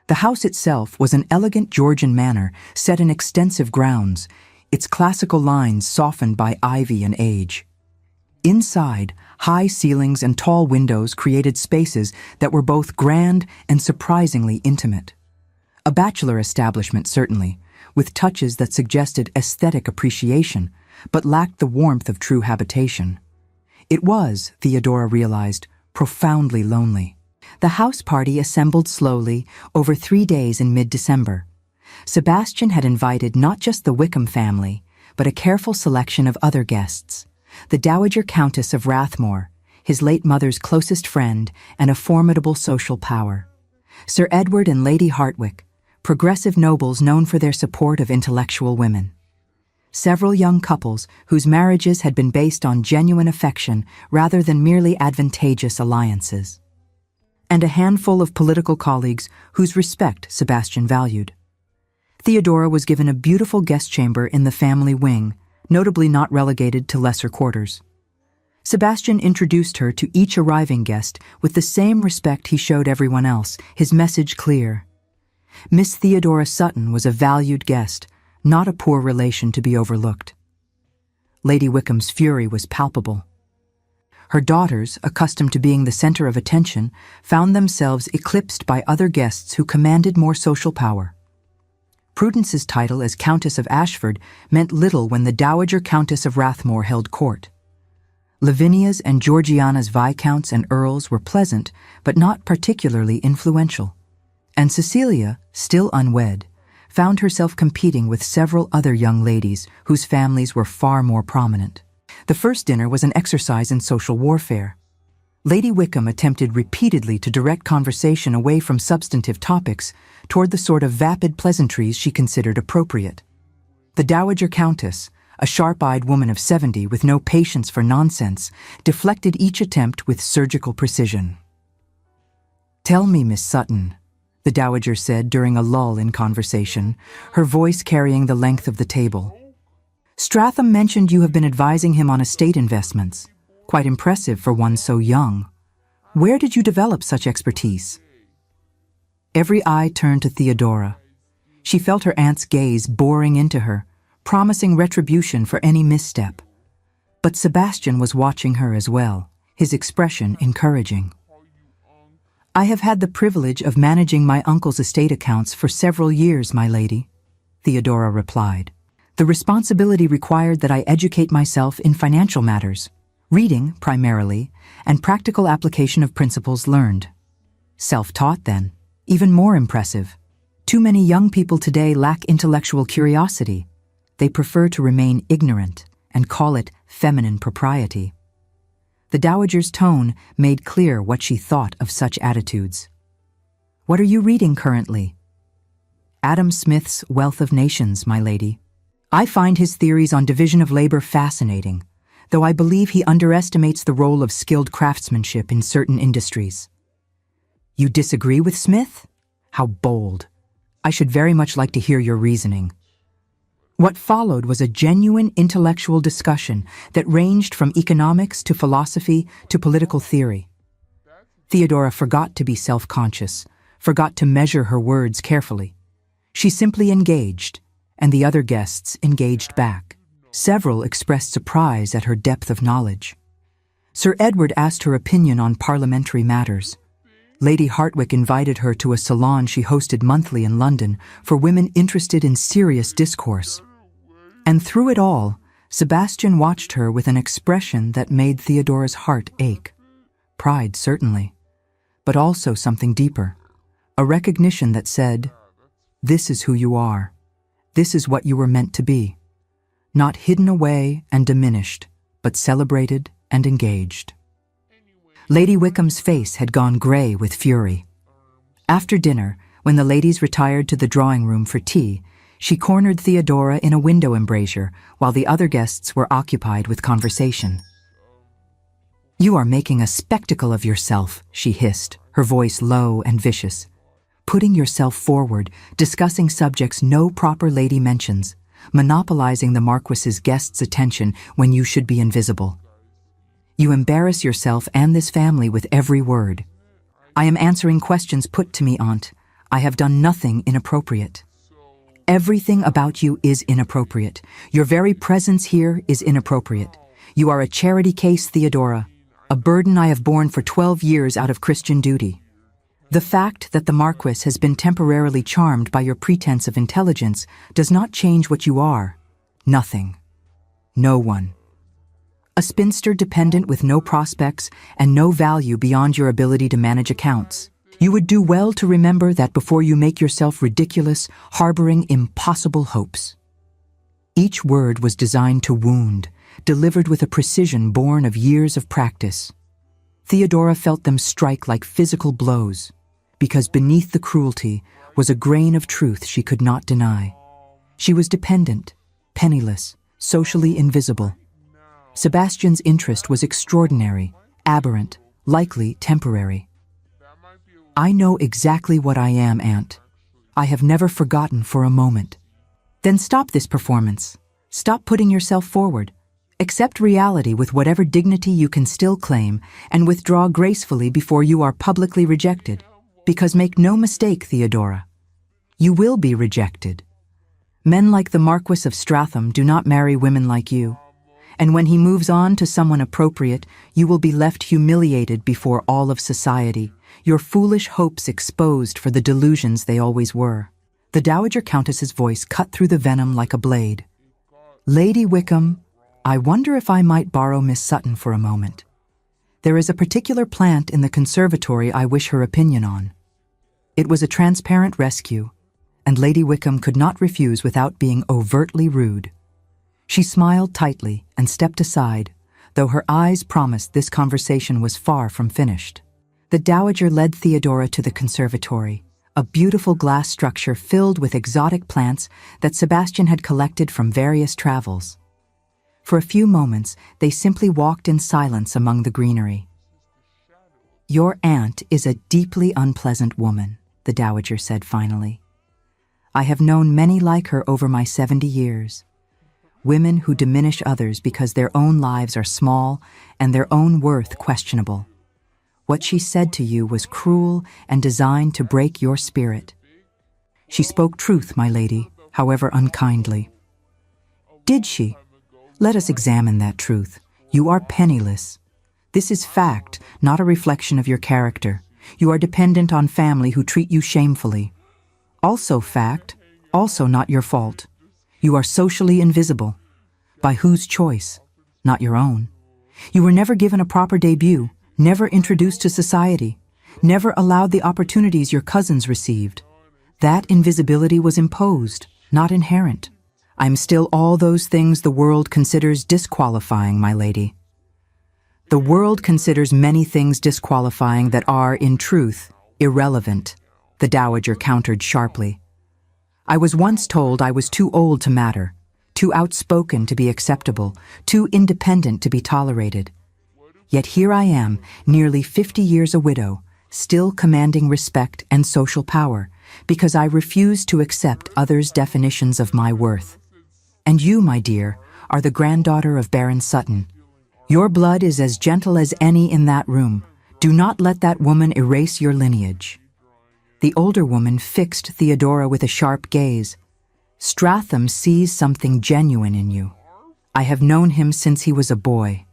The house itself was an elegant Georgian manor set in extensive grounds, its classical lines softened by ivy and age. Inside, high ceilings and tall windows created spaces that were both grand and surprisingly intimate. A bachelor establishment, certainly, with touches that suggested aesthetic appreciation, but lacked the warmth of true habitation. It was, Theodora realized, profoundly lonely. The house party assembled slowly over 3 days in mid-December. Sebastian had invited not just the Wickham family, but a careful selection of other guests. The Dowager Countess of Rathmore, his late mother's closest friend and a formidable social power. Sir Edward and Lady Hartwick, progressive nobles known for their support of intellectual women. Several young couples whose marriages had been based on genuine affection rather than merely advantageous alliances. And a handful of political colleagues whose respect Sebastian valued. Theodora was given a beautiful guest chamber in the family wing, notably not relegated to lesser quarters. Sebastian introduced her to each arriving guest with the same respect he showed everyone else, his message clear. Miss Theodora Sutton was a valued guest, not a poor relation to be overlooked. Lady Wickham's fury was palpable. Her daughters, accustomed to being the center of attention, found themselves eclipsed by other guests who commanded more social power. Prudence's title as Countess of Ashford meant little when the Dowager Countess of Rathmore held court. Lavinia's and Georgiana's viscounts and earls were pleasant, but not particularly influential. And Cecilia, still unwed, found herself competing with several other young ladies whose families were far more prominent. The first dinner was an exercise in social warfare. Lady Wickham attempted repeatedly to direct conversation away from substantive topics toward the sort of vapid pleasantries she considered appropriate. The Dowager Countess, a sharp-eyed woman of 70 with no patience for nonsense, deflected each attempt with surgical precision. "Tell me, Miss Sutton," the Dowager said during a lull in conversation, her voice carrying the length of the table. "Stratham mentioned you have been advising him on estate investments. Quite impressive for one so young. Where did you develop such expertise?" Every eye turned to Theodora. She felt her aunt's gaze boring into her, promising retribution for any misstep. But Sebastian was watching her as well, his expression encouraging. "I have had the privilege of managing my uncle's estate accounts for several years, my lady," Theodora replied. "The responsibility required that I educate myself in financial matters, reading, primarily, and practical application of principles learned. Self-taught, then. Even more impressive. Too many young people today lack intellectual curiosity. They prefer to remain ignorant and call it feminine propriety." The Dowager's tone made clear what she thought of such attitudes. "What are you reading currently?" "Adam Smith's Wealth of Nations, my lady. I find his theories on division of labor fascinating, though I believe he underestimates the role of skilled craftsmanship in certain industries." "You disagree with Smith? How bold. I should very much like to hear your reasoning." What followed was a genuine intellectual discussion that ranged from economics to philosophy to political theory. Theodora forgot to be self-conscious, forgot to measure her words carefully. She simply engaged, and the other guests engaged back. Several expressed surprise at her depth of knowledge. Sir Edward asked her opinion on parliamentary matters. Lady Hartwick invited her to a salon she hosted monthly in London for women interested in serious discourse. And through it all, Sebastian watched her with an expression that made Theodora's heart ache. Pride, certainly, but also something deeper. A recognition that said, "This is who you are. This is what you were meant to be." Not hidden away and diminished, but celebrated and engaged. Lady Wickham's face had gone gray with fury. After dinner, when the ladies retired to the drawing room for tea, she cornered Theodora in a window embrasure while the other guests were occupied with conversation. "You are making a spectacle of yourself," she hissed, her voice low and vicious. "Putting yourself forward, discussing subjects no proper lady mentions, monopolizing the Marquess's guests' attention when you should be invisible. You embarrass yourself and this family with every word." "I am answering questions put to me, Aunt. I have done nothing inappropriate. Everything about you is inappropriate. Your very presence here is inappropriate. You are a charity case, Theodora, a burden I have borne for 12 years out of Christian duty. The fact that the Marquess has been temporarily charmed by your pretense of intelligence does not change what you are. Nothing. No one. A spinster dependent with no prospects and no value beyond your ability to manage accounts. You would do well to remember that before you make yourself ridiculous, harboring impossible hopes. Each word was designed to wound, delivered with a precision born of years of practice. Theodora felt them strike like physical blows, because beneath the cruelty was a grain of truth she could not deny. She was dependent, penniless, socially invisible. Sebastian's interest was extraordinary, aberrant, likely temporary. I know exactly what I am, Aunt. I have never forgotten for a moment. Then stop this performance. Stop putting yourself forward. Accept reality with whatever dignity you can still claim and withdraw gracefully before you are publicly rejected. Because make no mistake, Theodora, you will be rejected. Men like the Marquess of Stratham do not marry women like you. And when he moves on to someone appropriate, you will be left humiliated before all of society, your foolish hopes exposed for the delusions they always were. The Dowager Countess's voice cut through the venom like a blade. Lady Wickham, I wonder if I might borrow Miss Sutton for a moment. There is a particular plant in the conservatory I wish her opinion on. It was a transparent rescue, and Lady Wickham could not refuse without being overtly rude. She smiled tightly and stepped aside, though her eyes promised this conversation was far from finished. The Dowager led Theodora to the conservatory, a beautiful glass structure filled with exotic plants that Sebastian had collected from various travels. For a few moments, they simply walked in silence among the greenery. Your aunt is a deeply unpleasant woman, the Dowager said finally. I have known many like her over my 70 years. Women who diminish others because their own lives are small and their own worth questionable. What she said to you was cruel and designed to break your spirit. She spoke truth, my lady, however unkindly. Did she? Let us examine that truth. You are penniless. This is fact, not a reflection of your character. You are dependent on family who treat you shamefully. Also fact, also not your fault. You are socially invisible. By whose choice? Not your own. You were never given a proper debut, never introduced to society, never allowed the opportunities your cousins received. That invisibility was imposed, not inherent. I'm still all those things the world considers disqualifying, my lady. The world considers many things disqualifying that are, in truth, irrelevant, the Dowager countered sharply. I was once told I was too old to matter, too outspoken to be acceptable, too independent to be tolerated. Yet here I am, nearly 50 years a widow, still commanding respect and social power, because I refuse to accept others' definitions of my worth. And you, my dear, are the granddaughter of Baron Sutton. Your blood is as gentle as any in that room. Do not let that woman erase your lineage. The older woman fixed Theodora with a sharp gaze. Stratham sees something genuine in you. I have known him since he was a boy.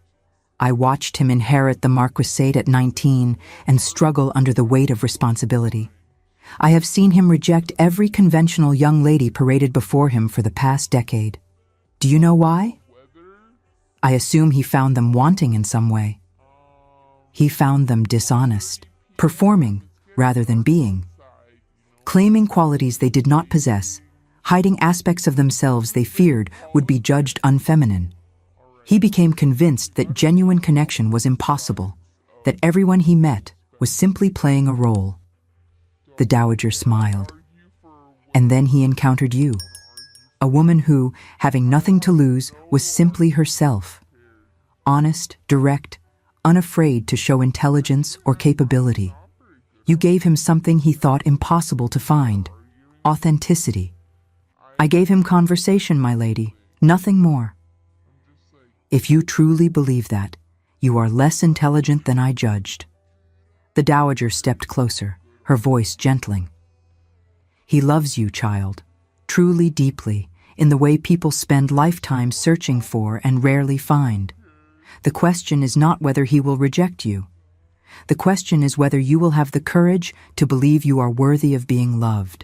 I watched him inherit the marquisate at 19 and struggle under the weight of responsibility. I have seen him reject every conventional young lady paraded before him for the past decade. Do you know why? I assume he found them wanting in some way. He found them dishonest, performing rather than being, claiming qualities they did not possess, hiding aspects of themselves they feared would be judged unfeminine. He became convinced that genuine connection was impossible, that everyone he met was simply playing a role. The Dowager smiled. And then he encountered you, a woman who, having nothing to lose, was simply herself. Honest, direct, unafraid to show intelligence or capability. You gave him something he thought impossible to find, authenticity. I gave him conversation, my lady, nothing more. If you truly believe that, you are less intelligent than I judged. The Dowager stepped closer, her voice gentling. He loves you, child, truly deeply, in the way people spend lifetimes searching for and rarely find. The question is not whether he will reject you. The question is whether you will have the courage to believe you are worthy of being loved.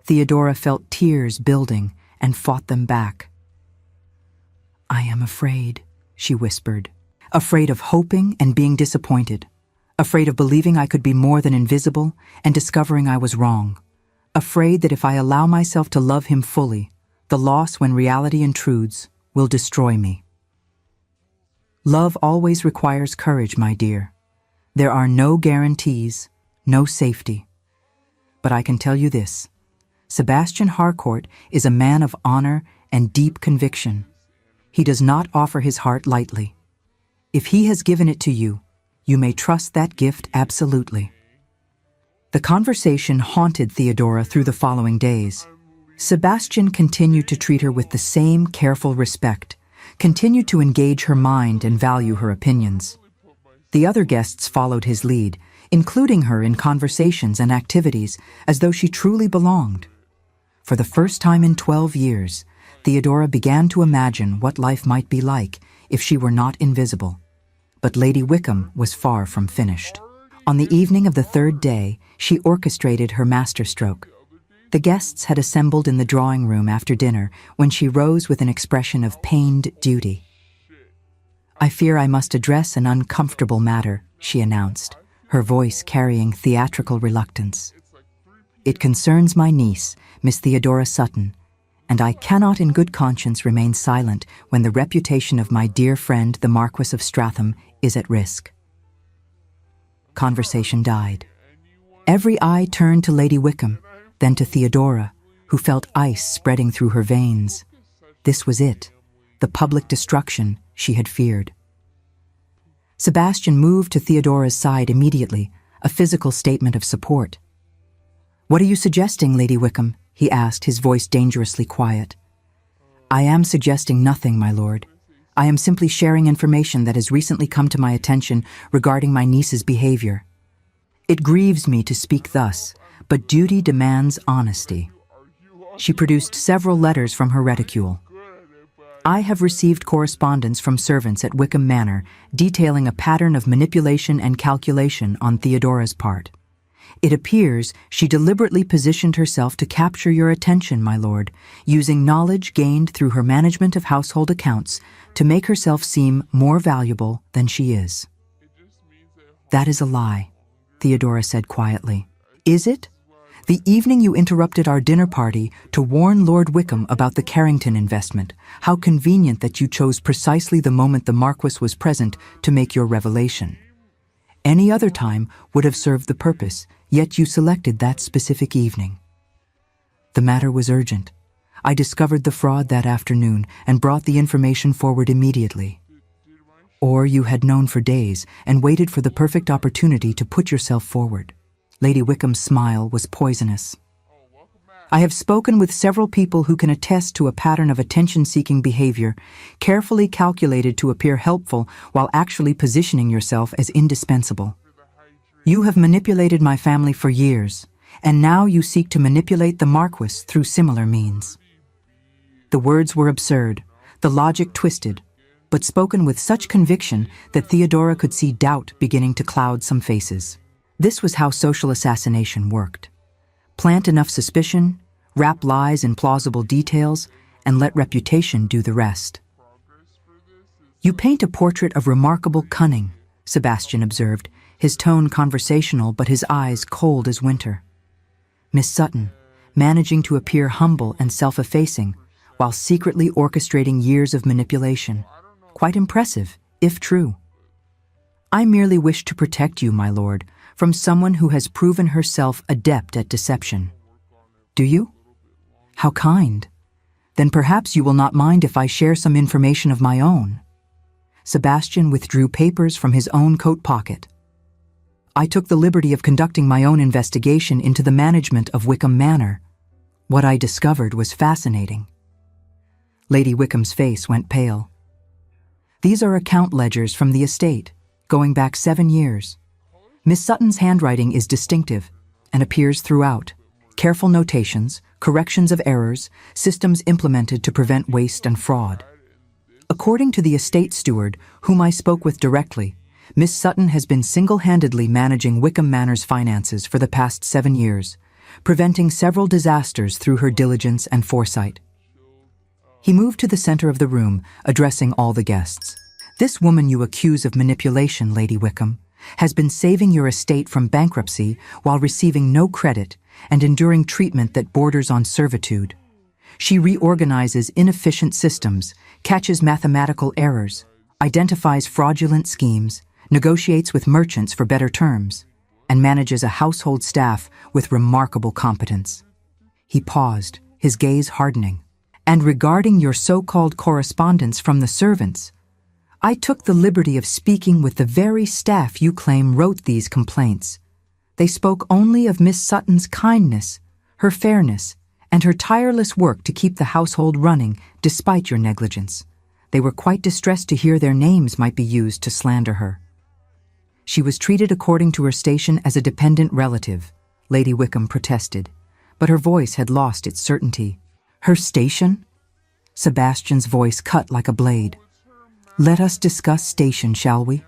Theodora felt tears building and fought them back. "I am afraid," she whispered. "Afraid of hoping and being disappointed. Afraid of believing I could be more than invisible and discovering I was wrong. Afraid that if I allow myself to love him fully, the loss when reality intrudes will destroy me." Love always requires courage, my dear. There are no guarantees, no safety. But I can tell you this: Sebastian Harcourt is a man of honor and deep conviction. He does not offer his heart lightly. If he has given it to you, you may trust that gift absolutely. The conversation haunted Theodora through the following days. Sebastian continued to treat her with the same careful respect, continued to engage her mind and value her opinions. The other guests followed his lead, including her in conversations and activities as though she truly belonged. For the first time in 12 years, Theodora began to imagine what life might be like if she were not invisible. But Lady Wickham was far from finished. On the evening of the third day, she orchestrated her masterstroke. The guests had assembled in the drawing room after dinner when she rose with an expression of pained duty. "I fear I must address an uncomfortable matter," she announced, her voice carrying theatrical reluctance. "It concerns my niece, Miss Theodora Sutton, and I cannot in good conscience remain silent when the reputation of my dear friend, the Marquess of Stratham, is at risk." Conversation died. Every eye turned to Lady Wickham, then to Theodora, who felt ice spreading through her veins. This was it, the public destruction she had feared. Sebastian moved to Theodora's side immediately, a physical statement of support. "What are you suggesting, Lady Wickham?" he asked, his voice dangerously quiet. "I am suggesting nothing, my lord. I am simply sharing information that has recently come to my attention regarding my niece's behavior. It grieves me to speak thus, but duty demands honesty." She produced several letters from her reticule. "I have received correspondence from servants at Wickham Manor detailing a pattern of manipulation and calculation on Theodora's part. It appears she deliberately positioned herself to capture your attention, my lord, using knowledge gained through her management of household accounts to make herself seem more valuable than she is." "That is a lie," Theodora said quietly. "Is it? The evening you interrupted our dinner party to warn Lord Wickham about the Carrington investment. How convenient that you chose precisely the moment the Marquess was present to make your revelation. Any other time would have served the purpose, yet you selected that specific evening." "The matter was urgent. I discovered the fraud that afternoon and brought the information forward immediately." "Or you had known for days and waited for the perfect opportunity to put yourself forward." Lady Wickham's smile was poisonous. "I have spoken with several people who can attest to a pattern of attention-seeking behavior, carefully calculated to appear helpful while actually positioning yourself as indispensable. You have manipulated my family for years, and now you seek to manipulate the Marquess through similar means." The words were absurd, the logic twisted, but spoken with such conviction that Theodora could see doubt beginning to cloud some faces. This was how social assassination worked. Plant enough suspicion, wrap lies in plausible details, and let reputation do the rest. "You paint a portrait of remarkable cunning," Sebastian observed, his tone conversational but his eyes cold as winter. "Miss Sutton, managing to appear humble and self-effacing, while secretly orchestrating years of manipulation. Quite impressive, if true." "I merely wish to protect you, my lord, from someone who has proven herself adept at deception." "Do you? How kind. Then perhaps you will not mind if I share some information of my own." Sebastian withdrew papers from his own coat pocket. "I took the liberty of conducting my own investigation into the management of Wickham Manor. What I discovered was fascinating." Lady Wickham's face went pale. "These are account ledgers from the estate, going back 7 years. Miss Sutton's handwriting is distinctive and appears throughout. careful notations, corrections of errors, systems implemented to prevent waste and fraud. According to the estate steward, whom I spoke with directly, Miss Sutton has been single-handedly managing Wickham Manor's finances for the past 7 years, preventing several disasters through her diligence and foresight. He moved to the center of the room, addressing all the guests. This woman you accuse of manipulation, Lady Wickham, has been saving your estate from bankruptcy while receiving no credit and enduring treatment that borders on servitude. She reorganizes inefficient systems, catches mathematical errors, identifies fraudulent schemes, negotiates with merchants for better terms, and manages a household staff with remarkable competence. He paused, his gaze hardening. And regarding your so-called correspondence from the servants, I took the liberty of speaking with the very staff you claim wrote these complaints. They spoke only of Miss Sutton's kindness, her fairness, and her tireless work to keep the household running despite your negligence. They were quite distressed to hear their names might be used to slander her. She was treated according to her station as a dependent relative, Lady Wickham protested, but her voice had lost its certainty. Her station? Sebastian's voice cut like a blade. Let us discuss station, shall we?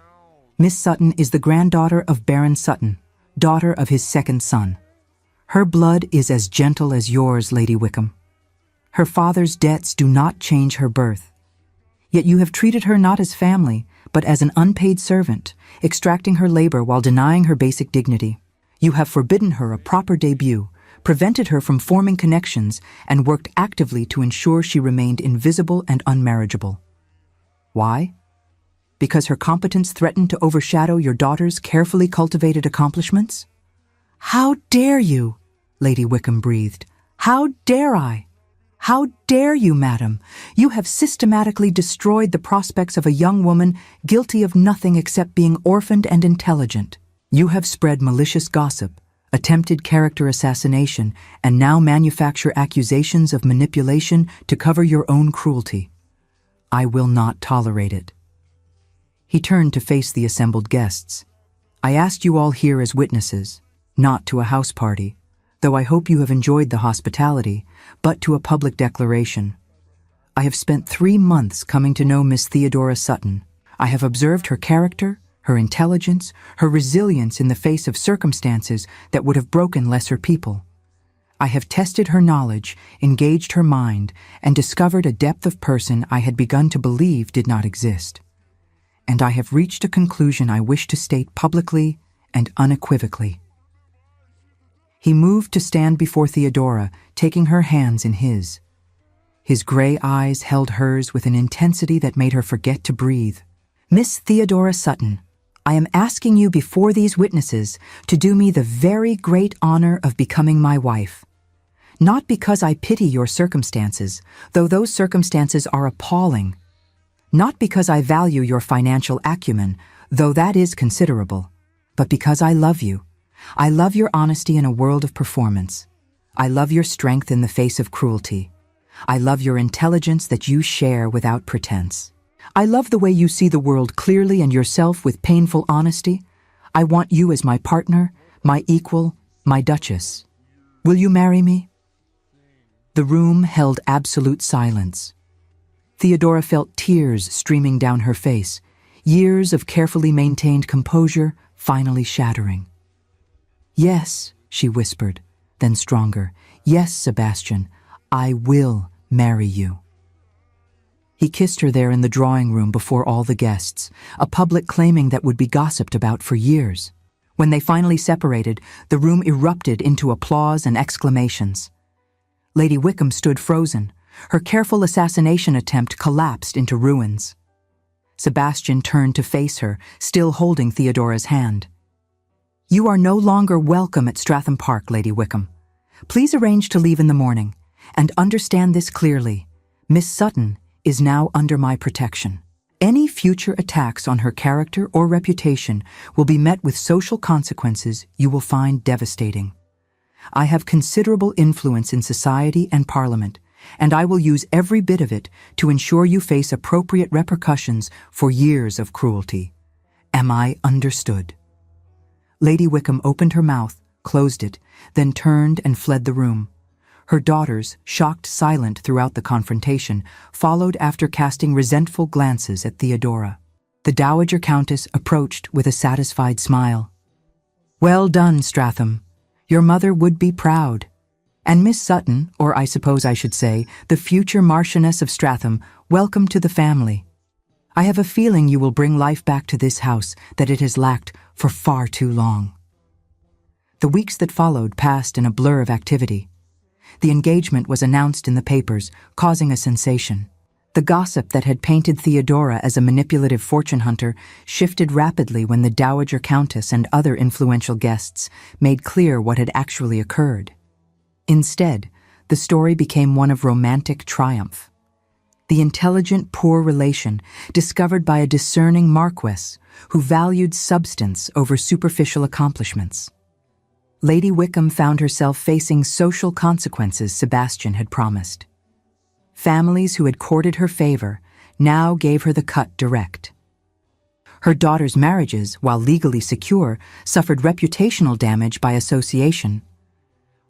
Miss Sutton is the granddaughter of Baron Sutton, daughter of his second son. Her blood is as gentle as yours, Lady Wickham. Her father's debts do not change her birth. Yet you have treated her not as family, but as an unpaid servant, extracting her labor while denying her basic dignity. You have forbidden her a proper debut, prevented her from forming connections, and worked actively to ensure she remained invisible and unmarriageable. Why? Because her competence threatened to overshadow your daughter's carefully cultivated accomplishments? How dare you? Lady Wickham breathed. How dare I? How dare you, madam? You have systematically destroyed the prospects of a young woman guilty of nothing except being orphaned and intelligent. You have spread malicious gossip, attempted character assassination, and now manufacture accusations of manipulation to cover your own cruelty. I will not tolerate it. He turned to face the assembled guests. I asked you all here as witnesses, not to a house party, though I hope you have enjoyed the hospitality, but to a public declaration. I have spent 3 months coming to know Miss Theodora Sutton. I have observed her character, her intelligence, her resilience in the face of circumstances that would have broken lesser people. I have tested her knowledge, engaged her mind, and discovered a depth of person I had begun to believe did not exist. And I have reached a conclusion I wish to state publicly and unequivocally. He moved to stand before Theodora, taking her hands in his. His gray eyes held hers with an intensity that made her forget to breathe. Miss Theodora Sutton, I am asking you before these witnesses to do me the very great honor of becoming my wife. Not because I pity your circumstances, though those circumstances are appalling. Not because I value your financial acumen, though that is considerable, but because I love you. I love your honesty in a world of performance. I love your strength in the face of cruelty. I love your intelligence that you share without pretense. I love the way you see the world clearly and yourself with painful honesty. I want you as my partner, my equal, my duchess. Will you marry me? The room held absolute silence. Theodora felt tears streaming down her face, years of carefully maintained composure finally shattering. Yes, she whispered, then stronger. Yes, Sebastian, I will marry you. He kissed her there in the drawing room before all the guests, a public claiming that would be gossiped about for years. When they finally separated, the room erupted into applause and exclamations. Lady Wickham stood frozen. Her careful assassination attempt collapsed into ruins. Sebastian turned to face her, still holding Theodora's hand. You are no longer welcome at Stratham Park, Lady Wickham. Please arrange to leave in the morning, and understand this clearly. Miss Sutton is now under my protection. Any future attacks on her character or reputation will be met with social consequences you will find devastating. I have considerable influence in society and Parliament, and I will use every bit of it to ensure you face appropriate repercussions for years of cruelty. Am I understood? Lady Wickham opened her mouth, closed it, then turned and fled the room. Her daughters, shocked silent throughout the confrontation, followed after casting resentful glances at Theodora. The Dowager Countess approached with a satisfied smile. "Well done, Stratham. Your mother would be proud. And Miss Sutton, or I suppose I should say, the future Marchioness of Stratham, welcome to the family. I have a feeling you will bring life back to this house that it has lacked for far too long." The weeks that followed passed in a blur of activity. The engagement was announced in the papers, causing a sensation. The gossip that had painted Theodora as a manipulative fortune hunter shifted rapidly when the Dowager Countess and other influential guests made clear what had actually occurred. Instead, the story became one of romantic triumph. The intelligent, poor relation discovered by a discerning Marquess who valued substance over superficial accomplishments. Lady Wickham found herself facing social consequences Sebastian had promised. Families who had courted her favor now gave her the cut direct. Her daughters' marriages, while legally secure, suffered reputational damage by association.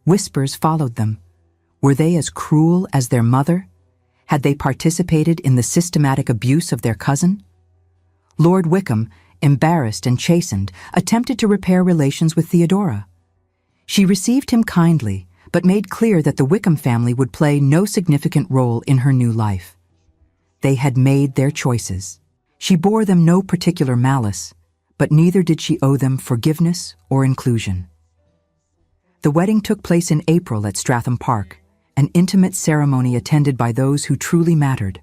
Whispers followed them. Were they as cruel as their mother? Had they participated in the systematic abuse of their cousin? Lord Wickham, embarrassed and chastened, attempted to repair relations with Theodora. She received him kindly, but made clear that the Wickham family would play no significant role in her new life. They had made their choices. She bore them no particular malice, but neither did she owe them forgiveness or inclusion. The wedding took place in April at Stratham Park, an intimate ceremony attended by those who truly mattered.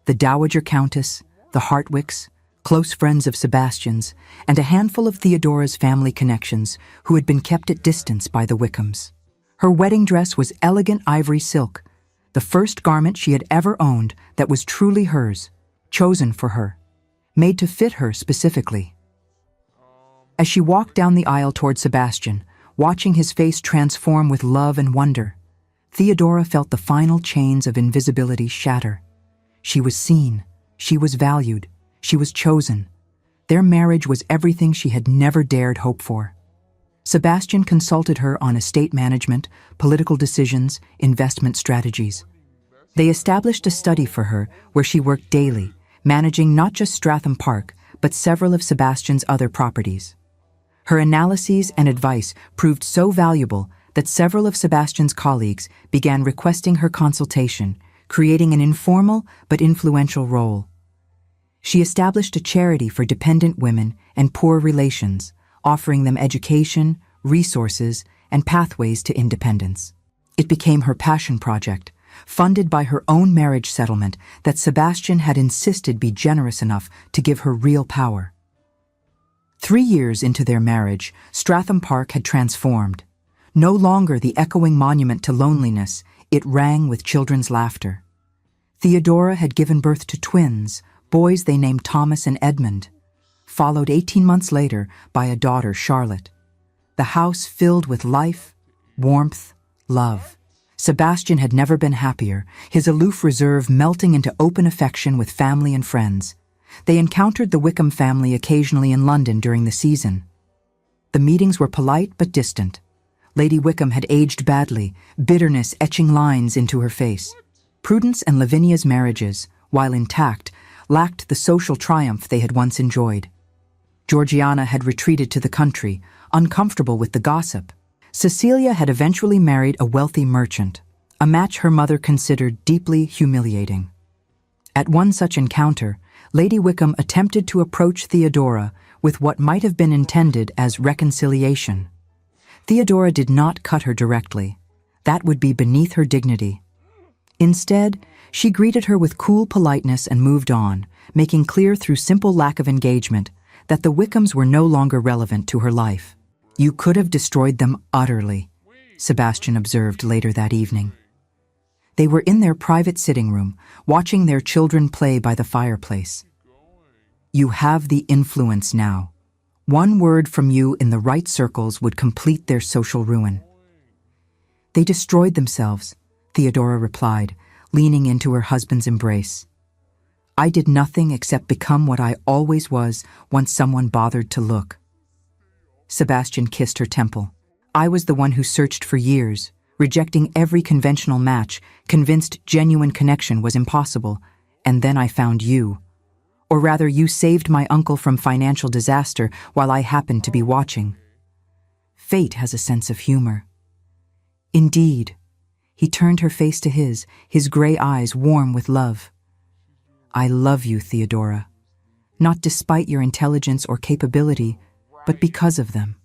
The Dowager Countess, the Hartwicks, close friends of Sebastian's, and a handful of Theodora's family connections who had been kept at distance by the Wickhams. Her wedding dress was elegant ivory silk, the first garment she had ever owned that was truly hers, chosen for her, made to fit her specifically. As she walked down the aisle toward Sebastian, watching his face transform with love and wonder, Theodora felt the final chains of invisibility shatter. She was seen, she was valued, she was chosen. Their marriage was everything she had never dared hope for. Sebastian consulted her on estate management, political decisions, investment strategies. They established a study for her where she worked daily, managing not just Stratham Park, but several of Sebastian's other properties. Her analyses and advice proved so valuable that several of Sebastian's colleagues began requesting her consultation, creating an informal but influential role. She established a charity for dependent women and poor relations, offering them education, resources, and pathways to independence. It became her passion project, funded by her own marriage settlement that Sebastian had insisted be generous enough to give her real power. 3 years into their marriage, Stratham Park had transformed. No longer the echoing monument to loneliness, it rang with children's laughter. Theodora had given birth to twins, boys they named Thomas and Edmund, followed 18 months later by a daughter, Charlotte. The house filled with life, warmth, love. Sebastian had never been happier, his aloof reserve melting into open affection with family and friends. They encountered the Wickham family occasionally in London during the season. The meetings were polite but distant. Lady Wickham had aged badly, bitterness etching lines into her face. Prudence and Lavinia's marriages, while intact, lacked the social triumph they had once enjoyed. Georgiana had retreated to the country, uncomfortable with the gossip. Cecilia had eventually married a wealthy merchant, a match her mother considered deeply humiliating. At one such encounter, Lady Wickham attempted to approach Theodora with what might have been intended as reconciliation. Theodora did not cut her directly. That would be beneath her dignity. Instead, she greeted her with cool politeness and moved on, making clear through simple lack of engagement that the Wickhams were no longer relevant to her life. "You could have destroyed them utterly," Sebastian observed later that evening. They were in their private sitting room, watching their children play by the fireplace. "You have the influence now. One word from you in the right circles would complete their social ruin." "They destroyed themselves," Theodora replied, leaning into her husband's embrace. "I did nothing except become what I always was once someone bothered to look." Sebastian kissed her temple. I was the one who searched for years, rejecting every conventional match, convinced genuine connection was impossible, and then I found you. Or rather, you saved my uncle from financial disaster while I happened to be watching. Fate has a sense of humor. Indeed. He turned her face to his gray eyes warm with love. I love you, Theodora. Not despite your intelligence or capability, but because of them.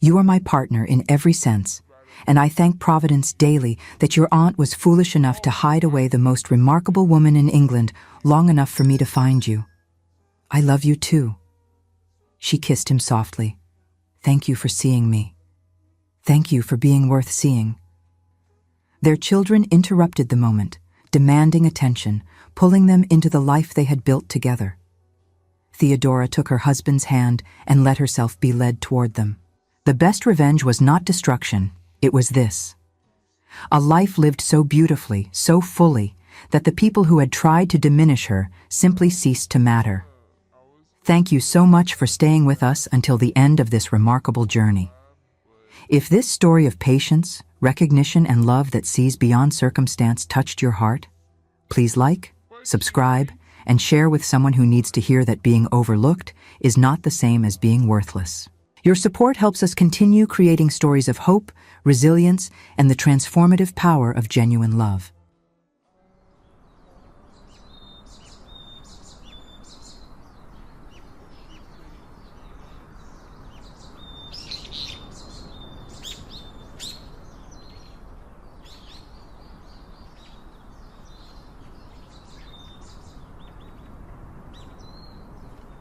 You are my partner in every sense, and I thank Providence daily that your aunt was foolish enough to hide away the most remarkable woman in England long enough for me to find you. I love you too. She kissed him softly. Thank you for seeing me. Thank you for being worth seeing. Their children interrupted the moment, demanding attention, pulling them into the life they had built together. Theodora took her husband's hand and let herself be led toward them. The best revenge was not destruction, it was this. A life lived so beautifully, so fully, that the people who had tried to diminish her simply ceased to matter. Thank you so much for staying with us until the end of this remarkable journey. If this story of patience, recognition, and love that sees beyond circumstance touched your heart, please like, subscribe, and share with someone who needs to hear that being overlooked is not the same as being worthless. Your support helps us continue creating stories of hope, resilience, and the transformative power of genuine love.